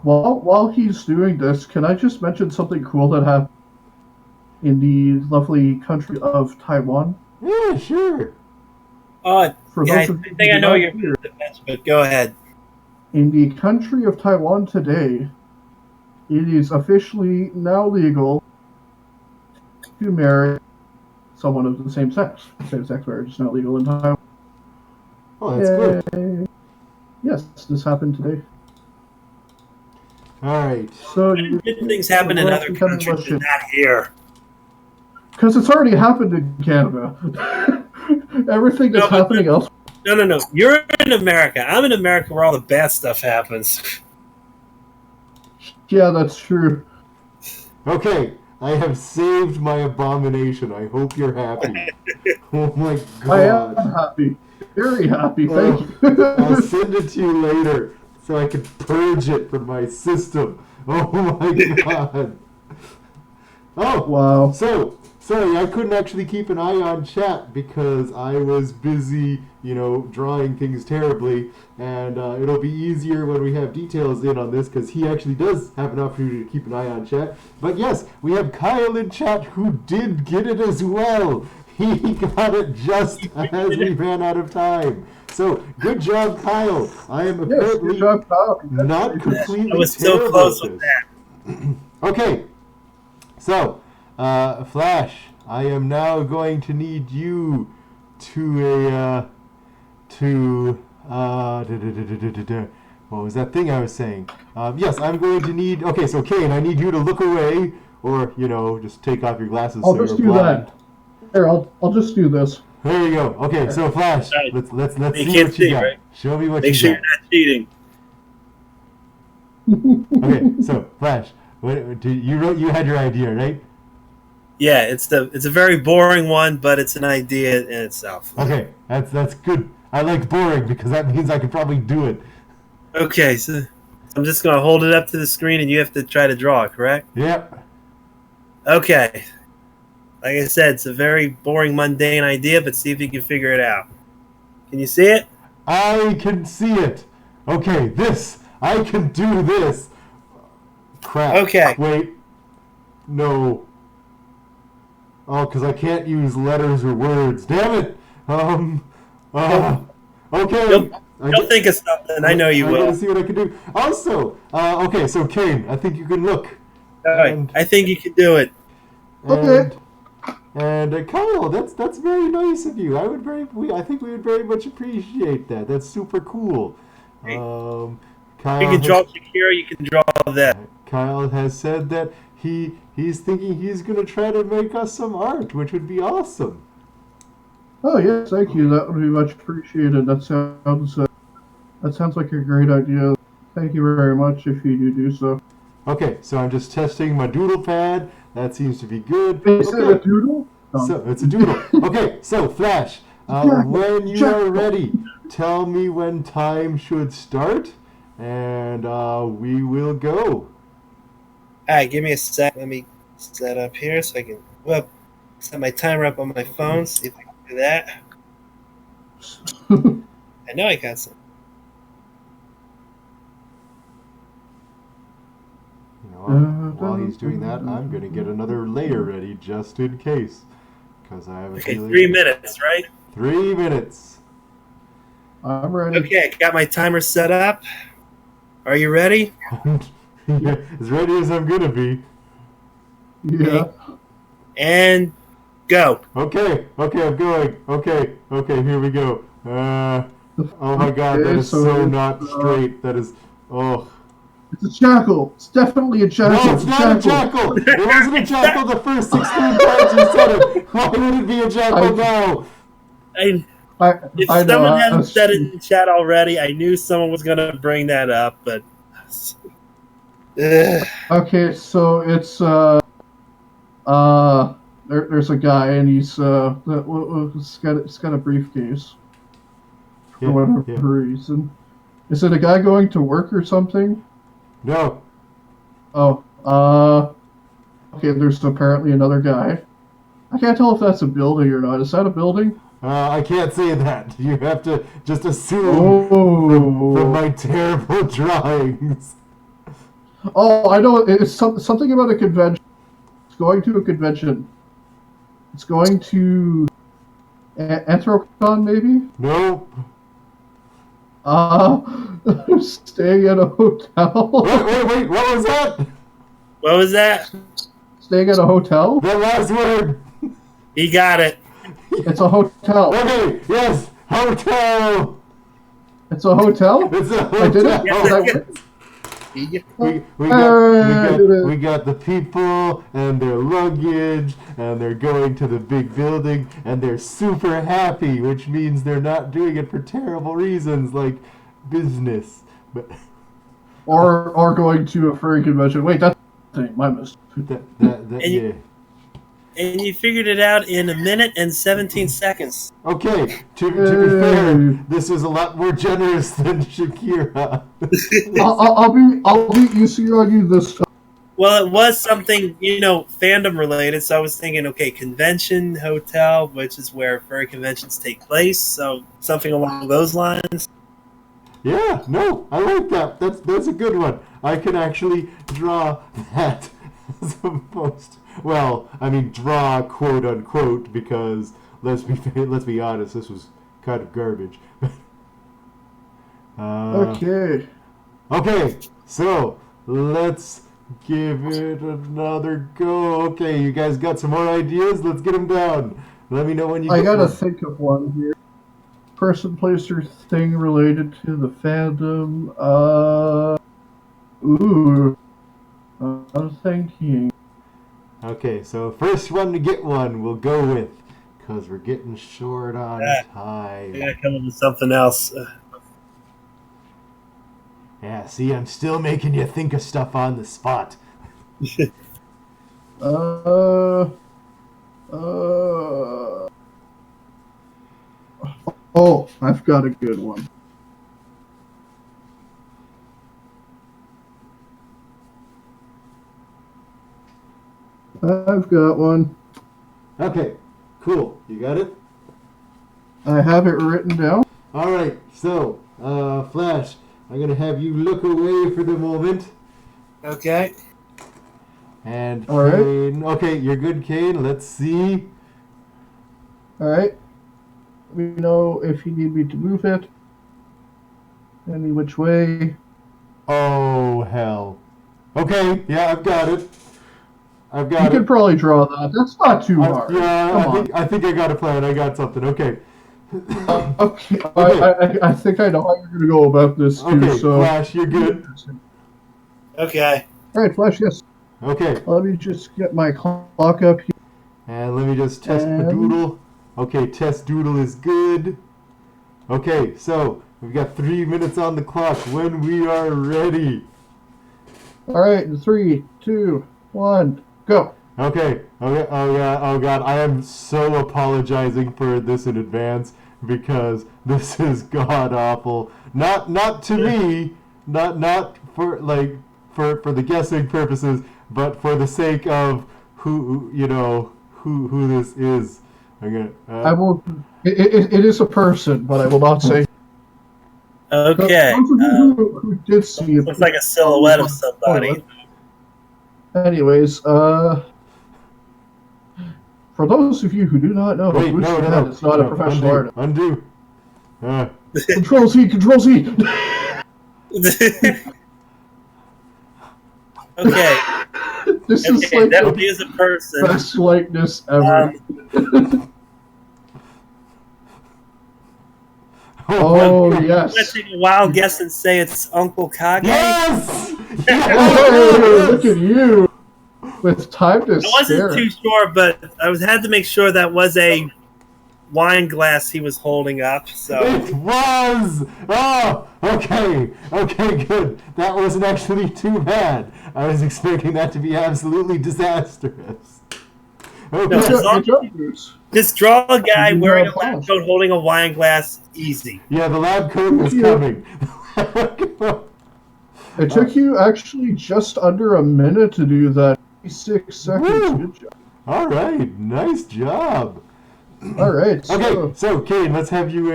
While he's doing this, can I just mention something cool that happened in the lovely country of Taiwan? Yeah, sure. For Yeah, I those of you think who I know do you're not hear, the best, but go ahead. in the country of Taiwan today, it is officially now legal to marry someone of the same sex. Same-sex marriage is now legal in Taiwan. Oh, that's good. Yay. Yes, this happened today. Alright. So Good things happen in other countries, but not here. because it's already happened in Canada. Everything that's happening elsewhere. No. You're in America. I'm in America where all the bad stuff happens. Yeah, that's true. Okay, I have saved my abomination. I hope you're happy. Oh my I am God. happy. Very happy, thank you. I'll send it to you later so I can purge it from my system. Oh my God. Oh, Wow. so, sorry, I couldn't actually keep an eye on chat because I was busy, drawing things terribly. And it'll be easier when we have details in on this because he actually does have an opportunity to keep an eye on chat. But yes, we have Kyle in chat who did get it as well. He got it just as we ran out of time. So, good job, Kyle. I am apparently good job, Kyle. not completely I was so terrible close at with this. that. Okay, so, Flash, I am now going to need you to What was that thing I was saying? Yes, I'm going to need. Okay, so Kane, I need you to look away, or just take off your glasses I'll so just you're do blind. that. Here, I'll just do this. There you go. Okay, so Flash, Right. let's You see can't what you see, got. right? Show me what Make you sure got. you're not cheating. Okay, so Flash, you had your idea, right? Yeah, it's a very boring one, but it's an idea in itself. Okay, that's good. I like boring because that means I could probably do it. Okay, so I'm just gonna hold it up to the screen, and you have to try to draw it. Correct? Yep. Okay. Like I said, it's a very boring, mundane idea, but see if you can figure it out. Can you see it? I can see it. Okay, I can do this. Crap. Okay. Wait. No. Oh, because I can't use letters or words. Damn it. Okay. You'll think of something. I know you I will. gotta see what I can do. Also, okay, so Kane, I think you can look. All right. I think you can do it. Okay. And Kyle, that's very nice of you. I think we would very much appreciate that. That's super cool. Kyle You can draw Shakira. You can draw that. Kyle has said that he's thinking he's gonna try to make us some art, which would be awesome. Oh yes, thank you. That would be much appreciated. That sounds like a great idea. Thank you very much if you do so. Okay, so I'm just testing my doodle pad. That seems to be good. Is it a doodle? So it's a doodle. Okay, so Flash, when you are ready, tell me when time should start, and we will go. All right, give me a sec. Let me set up here so I can set my timer up on my phone. See if I can do that. I know I got some. While he's doing that, I'm going to get another layer ready just in case. Because I have a Okay, feeling... 3 minutes, right? 3 minutes. I'm ready. Okay, got my timer set up. Are you ready? As ready as I'm going to be. Yeah. And go. Okay, I'm going. Okay, here we go. Oh my god, that is so not straight. That is... Oh... It's a jackal. It's definitely a jackal. No, it's not a jackal. It wasn't a jackal the first 16 times you said it. Why would it be a jackal now? If someone hasn't said it in chat already, I knew someone was going to bring that up, but... Okay, so it's there's a guy and he's got a briefcase for whatever reason. Is it a guy going to work or something? No. Oh, okay, there's apparently another guy. I can't tell if that's a building or not. Is that a building? I can't say that. You have to just assume from my terrible drawings. Oh, I know. It's something about a convention. It's going to a convention. It's going to Anthrocon, maybe? Nope. Staying at a hotel. Wait, what was that? What was that? Staying at a hotel? That last word. He got it. It's a hotel. Okay, yes, hotel. It's a hotel? It's a hotel. I did it? Yes. We got the people and their luggage and they're going to the big building and they're super happy, which means they're not doing it for terrible reasons like business. But or going to a furry convention. Wait, that's my mistake. Yeah. And you figured it out in 1 minute and 17 seconds. Okay, to be fair, this is a lot more generous than Shakira. I'll beat you on you this time. Well, it was something, fandom related, so I was thinking, okay, convention, hotel, which is where furry conventions take place, so something along those lines. Yeah, no, I like that. That's a good one. I can actually draw that as opposed to, draw quote unquote, because let's be honest, this was kind of garbage. Okay, so let's give it another go. Okay, you guys got some more ideas? Let's get them down. Let me know when you. I gotta think of one here. person, place, or thing related to the fandom. I'm thinking. Okay, so first one to get one, we'll go with, because we're getting short on time. I gotta come up with something else. Yeah, see, I'm still making you think of stuff on the spot. Oh, I've got a good one. I've got one. Okay, cool. You got it? I have it written down. All right, so, Flash, I'm going to have you look away for the moment. Okay. And All right. Kane, okay, you're good, Kane. Let's see. All right. Let me know if you need me to move it. Any which way. Oh, hell. Okay, yeah, I've got it. I've got You it. could probably draw that. That's not too hard. Yeah, I think I got a plan. I got something. Okay. Okay. I think I know how you're going to go about this, too. Okay, So. Flash, you're good. Okay. All right, Flash, yes. Okay. Let me just get my clock up here. And let me just test the doodle. Okay, test doodle is good. Okay, so we've got 3 minutes on the clock when we are ready. All right, 3, 2, 1, go. Okay. Oh yeah. Oh god. I am so apologizing for this in advance because this is god awful. Not to me. Not for like for the guessing purposes, but for the sake of who this is. I'm gonna. I will. It is a person, but I will not say. Okay. Those of you who did see it. Looks like a silhouette of somebody. Anyways, for those of you who do not know, Wait, Booster no. is not a professional artist. Undo. Control Z, Control Z. Okay. This is like that the is a person. best likeness ever. Oh, yes. I'm going to take a wild guess and say it's Uncle Kage. Yes! Oh, look at you. With time to I wasn't too sure, but I had to make sure that was a wine glass he was holding up. So it was! Oh, okay. Okay, good. That wasn't actually too bad. I was expecting that to be absolutely disastrous. Okay. No, just draw a guy wearing a lab coat holding a wine glass. Easy. Yeah, the lab coat was coming. It took you actually just under a minute to do that. 6 seconds. Woo. Good job. All right, nice job. All right. Okay, so Kane, let's have you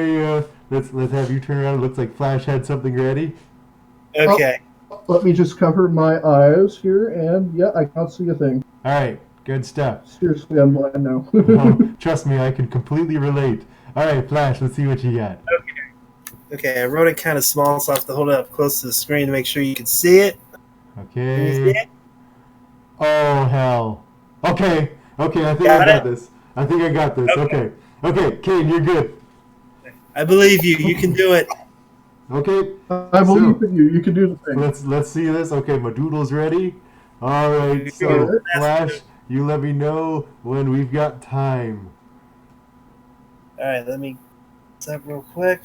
let's have you turn around. It looks like Flash had something ready. Okay. Let me just cover my eyes here, and yeah, I can't see a thing. All right, good stuff. Seriously, I'm blind now. Oh, trust me, I can completely relate. All right, Flash, let's see what you got. Okay, I wrote it kind of small, so I have to hold it up close to the screen to make sure you can see it. Okay. Can you see it? Oh, hell. Okay, I think I got this. I think I got this. Okay, Kane, you're good. I believe you. You can do it. Okay. I believe in you. You can do the thing. Let's see this. Okay, my doodle's ready. All right, so Flash, you let me know when we've got time. All right, let me set real quick.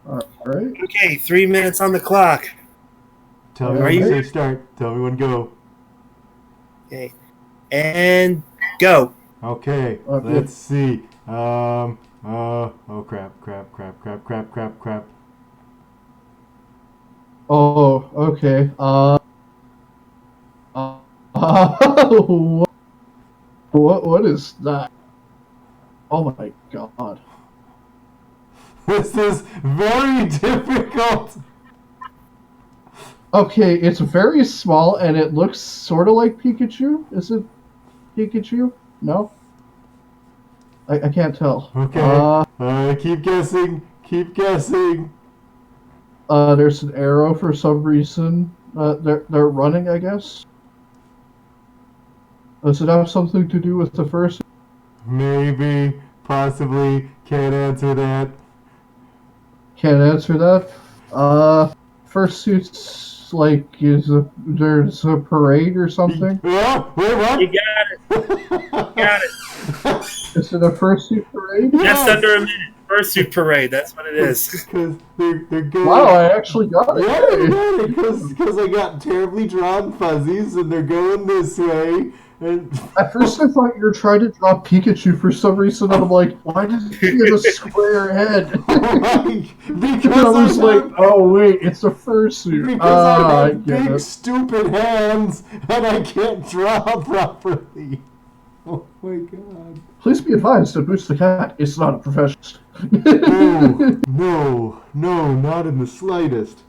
All right. Okay, 3 minutes on the clock. Tell me when you say start. Tell me when go. Okay, and go. Okay, let's see. Oh crap. Oh, okay. What is that? Oh my god. This is very difficult. Okay, it's very small and it looks sort of like Pikachu. Is it Pikachu? No? I can't tell. Okay. Keep guessing. There's an arrow for some reason. They're running, I guess. Does it have something to do with the fursuit? Maybe, possibly, can't answer that. Can't answer that. Fursuits, like, there's a parade or something? Oh, wait, what? You got it. You got it. Is it a fursuit parade? Yes! Just under a minute. Fursuit parade. That's what it is. Because they're going. Wow, I actually got it. Yeah, you got it. Because I got terribly drawn fuzzies, and they're going this way. And At first, I thought you were trying to draw Pikachu for some reason, and I'm like, why does he have a square head? because And I was like, oh wait, it's a fursuit. Because I I have get big it. stupid hands, and I can't draw properly. Oh my god. Please be advised that Boots the Cat is not a professional. No, not in the slightest.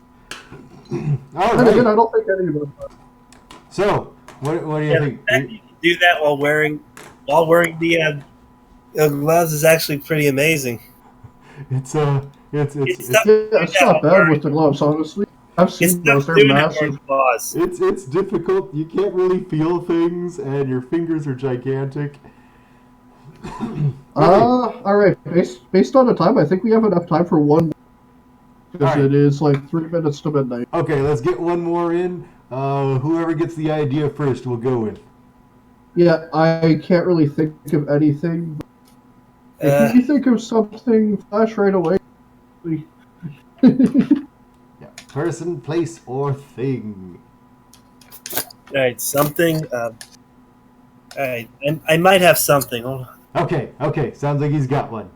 All And right. again, I don't think any of them. So, what do you Yeah, think? the fact you can do that while wearing the gloves is actually pretty amazing. It's It's Yeah, it's not bad with the gloves, honestly. I've It's seen tough those; they're doing it massive. wearing claws. it's difficult. You can't really feel things, and your fingers are gigantic. All right. Based on the time, I think we have enough time for one. Because All right. it is like 3 minutes to midnight. Okay, let's get one more in. Whoever gets the idea first will go in. Yeah, I can't really think of anything. If you think of something, flash right away. Yeah. Person, place, or thing. All right, something. All right, I might have something. Hold on. Okay. Sounds like he's got one.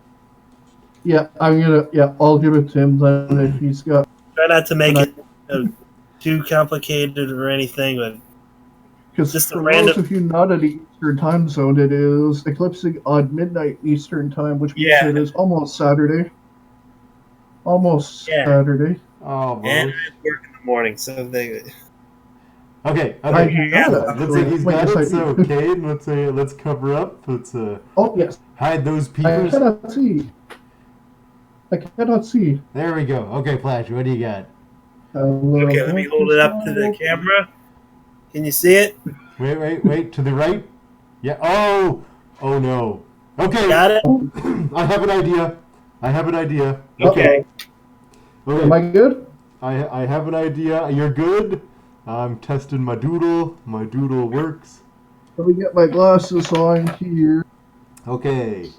Yeah, I'll give it to him then if he's got. Try not to make it too complicated or anything, but Because just a for random- those of you not in the Eastern time zone, it is eclipsing on midnight Eastern time, which means Yeah. it is almost Saturday. Yeah. Saturday. Oh, and boy. I work in the morning, so they. Okay. I do know that. Looks like he's Wait, got yes, I it. So, do. Kane, let's cover up. Let's Oh, yes. hide those I peepers. cannot see. I cannot see. There we go. Okay, Flash, what do you got? Okay, let me hold it up to the camera. Can you see it? Wait. To the right. Yeah. Oh no. Okay. Got it. I have an idea. Okay. Am I good? I have an idea. You're good. I'm testing my doodle. My doodle works. Let me get my glasses on here. Okay.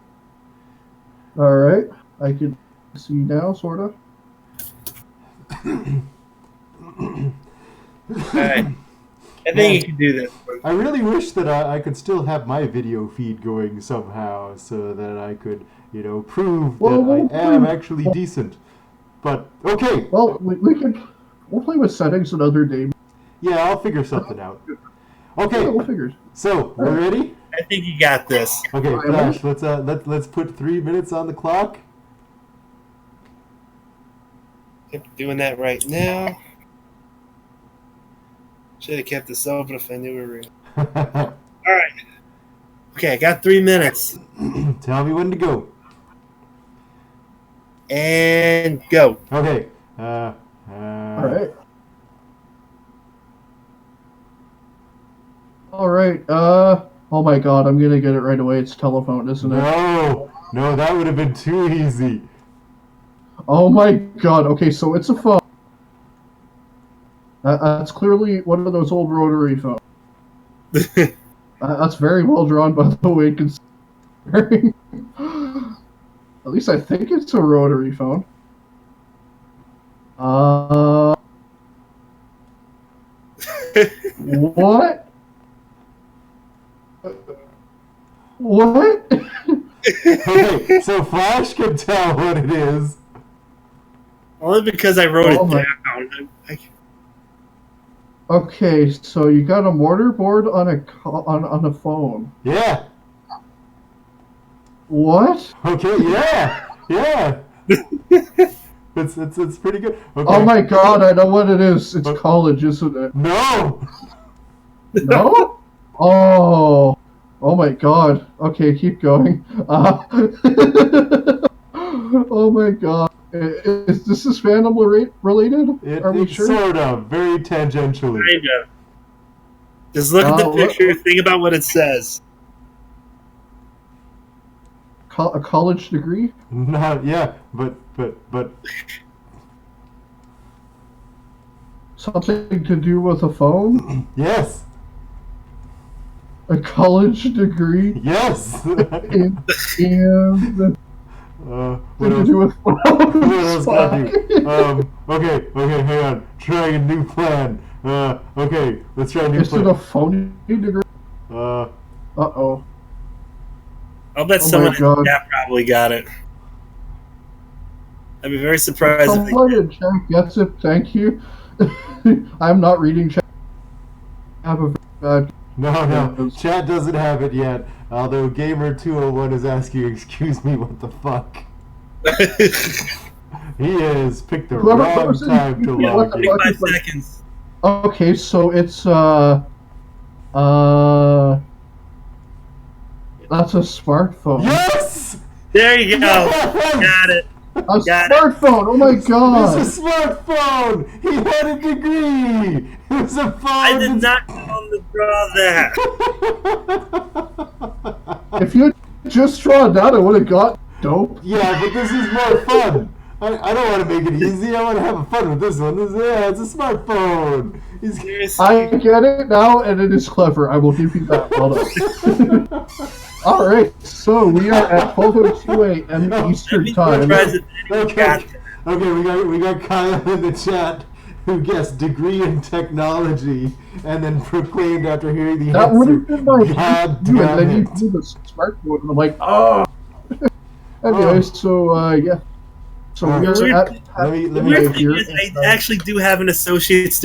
All right. I can see now, sort of. Alright. I think you can do this. I really wish that I could still have my video feed going somehow so that I could, prove that I am actually decent. But, okay. Well, we'll play with settings another day. Yeah, I'll figure something out. Okay, Yeah, we'll figure. so, we're ready? I think you got this. Okay, Am I? Flash, let's put 3 minutes on the clock. Yep, doing that right now. Should have kept this open if I knew we were. Alright. Okay, I got 3 minutes. Tell me when to go. And go. Okay. All right. All right. Oh my God, I'm gonna get it right away. It's telephone, isn't it? No, that would have been too easy. Oh my God. Okay, so it's a phone. That's clearly one of those old rotary phones. That's very well drawn, by the way. Considering, at least I think it's a rotary phone. What? What? Okay, so Flash can tell what it is. Only because I wrote Oh it my- down. Okay, so you got a mortarboard on a phone. Yeah. What? Okay. Yeah. It's pretty good. Okay. Oh my God, I know what it is. It's college, isn't it? No. No? Oh. Oh my God. Okay, keep going. Oh my God. Is this fandom related? Are we It's sure? sort of very tangentially. Kind of. Just look at the picture. Think about what it says. A college degree? Not but something to do with a phone? Yes. A college degree? Yes. and what else? To do with phones? What else can I do? Okay, hang on. Trying a new plan. Okay, let's try a new plan. Is it a phone degree? Uh-oh. I'll bet someone in chat probably got it. I'd be very surprised if someone in chat gets it. Thank you. I'm not reading chat. I have a bad. No. Chat doesn't have it yet. Although Gamer201 is asking, "Excuse me, what the fuck?" He has picked the wrong time to log in. 5 seconds. Okay, so it's that's a smartphone. Yes! There you go. Got it. A smartphone! Oh my god! It's a smartphone! He had a degree! It was a phone! I did not tell him to draw that. If you just drawn that, I would have got dope. Yeah, but this is more fun. I don't want to make it easy. I want to have fun with this one. It's a smartphone. I get it now, and it is clever. I will give you that. Well done. All right, so we are at 12:02 a.m. Eastern time. Okay, we got Kyle in the chat who guessed degree in technology and then proclaimed after hearing the that answer. Would have been my God damn damn and then it. you do the smartphone, and I'm like, oh. Anyways, so yeah. So All we're right. at. Let me The weird thing is, I actually do have an associate's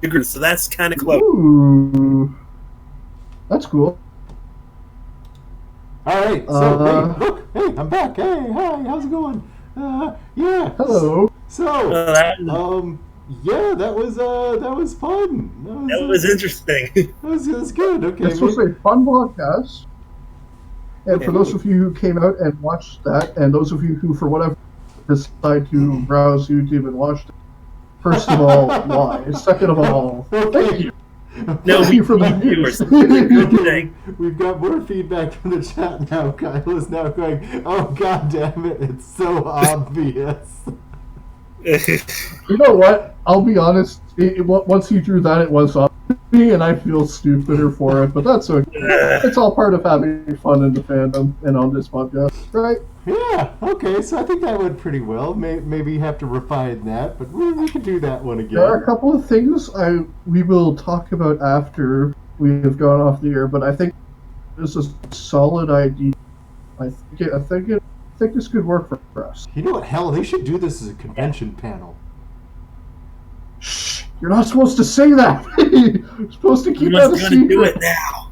degree, so that's kind of close. Ooh, that's cool. All right, so hey, look, hey, I'm back. Hey, hi, how's it going? Yeah. Hello. So, yeah, that was fun. That was interesting. That was good. Okay. This was a fun podcast. And for those of you who came out and watched that, and those of you who, for whatever, decide to browse YouTube and watch it, first of all, why? Second of all, thank you. No, thank you for the viewers. We've got more feedback from the chat now. Kyle is now going, oh, god damn it, it's so obvious. You know what? I'll be honest. Once he drew that, it was obvious. And I feel stupider for it, but that's okay. It's all part of having fun in the fandom and on this podcast, right? Yeah, okay, so I think that went pretty well. Maybe you have to refine that, but we can do that one again. There are a couple of things we will talk about after we have gone off the air, but I think this is a solid idea. I think this could work for us. You know what? Hell, they should do this as a convention panel. Shh! You're not supposed to say that. You're supposed to keep that a secret. Gonna do it now.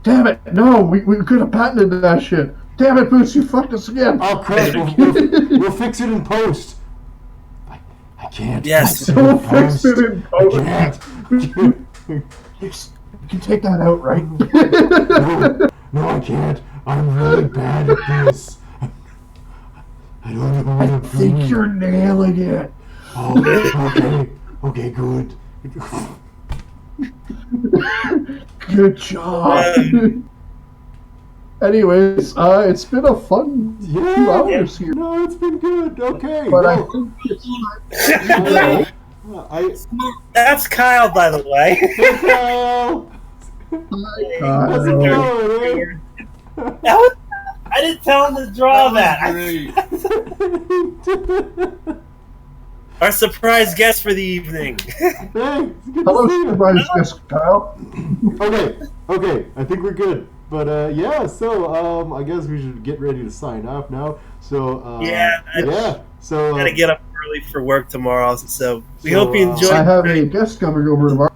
Damn it! No, we could have patented that shit. Damn it, Boots! You fucked us again. Oh crap! We'll fix it in post. I can't. Yes. We'll fix it in post. I can't. You can take that out, right? No, I can't. I'm really bad at this. I don't know what I'm doing. I think you're nailing it. Oh, okay, good. Good job. Anyways, it's been a fun 2 hours here. No, it's been good. Okay. But I think it's That's Kyle, by the way. Hey, Kyle. How's it going, man? I didn't tell him to draw that. Our surprise guest for the evening. Hey, hello, surprise guest, Kyle. Okay. I think we're good. But yeah, so I guess we should get ready to sign off now. So So gotta get up early for work tomorrow. So we hope you enjoyed. I have a guest coming over tomorrow.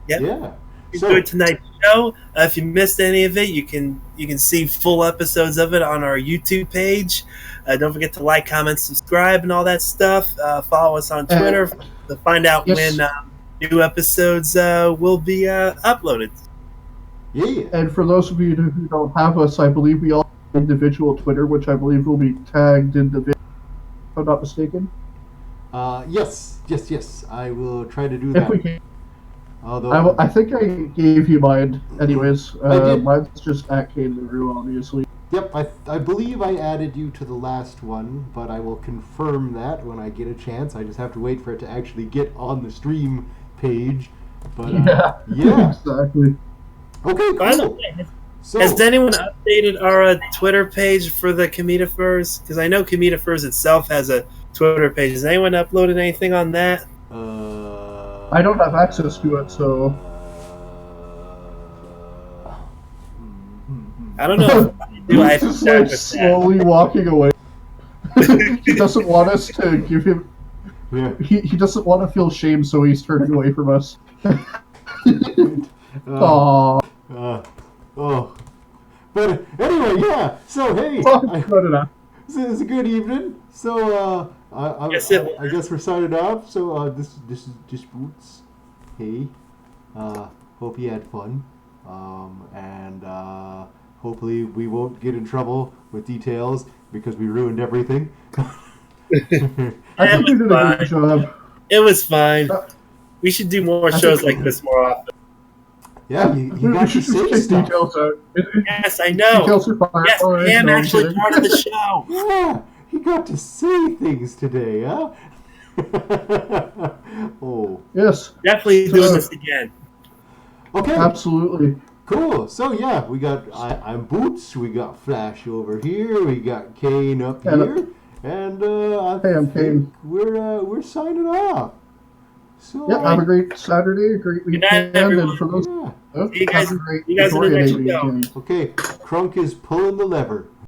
Yep. Yeah. Enjoyed tonight's show. If you missed any of it, you can see full episodes of it on our YouTube page. Don't forget to like, comment, subscribe, and all that stuff. Follow us on Twitter to find out when new episodes will be uploaded. Yeah. And for those of you who don't have us, I believe we all have individual Twitter, which I believe will be tagged in the video, if I'm not mistaken. Yes. I will try to do that. If we can. Although I think I gave you mine, anyways. I did. Mine's just at Kane LaRue, obviously. Yep, I believe I added you to the last one, but I will confirm that when I get a chance. I just have to wait for it to actually get on the stream page. But yeah. Exactly. Okay, By the cool. way, So, has anyone updated our Twitter page for the Comedi-Furs? Because I know Comedi-Furs itself has a Twitter page. Has anyone uploaded anything on that? I don't have access to it, so I don't know. Do I he's just like slowly walking away. He doesn't want us to give him. yeah. He doesn't want to feel shame, so he's turning away from us. Aww. Oh. But anyway, yeah. So hey, Good enough. it's a good evening. So I guess we're signing off. So this is just Boots. Hey, hope you had fun. And hopefully we won't get in trouble with details because we ruined everything. I think you did a good job. It was fine. We should do more shows like this more often. Yeah, you got to say take stuff. details out. Yes, I know. Details are fine. Yes, I am actually part of the show. Yeah, he got to say things today, huh? Oh. Yes. Definitely doing this again. Okay. Absolutely. Cool. So yeah, we got I'm Boots. We got Flash over here. We got Kane up here, and I'm Kane. We're signing off. So Yeah, have a great Saturday, a great Good night, weekend, everyone. and for those, yeah. You guys- have a great you guys in the Victoria next Day show. weekend. Okay, Crunk is pulling the lever.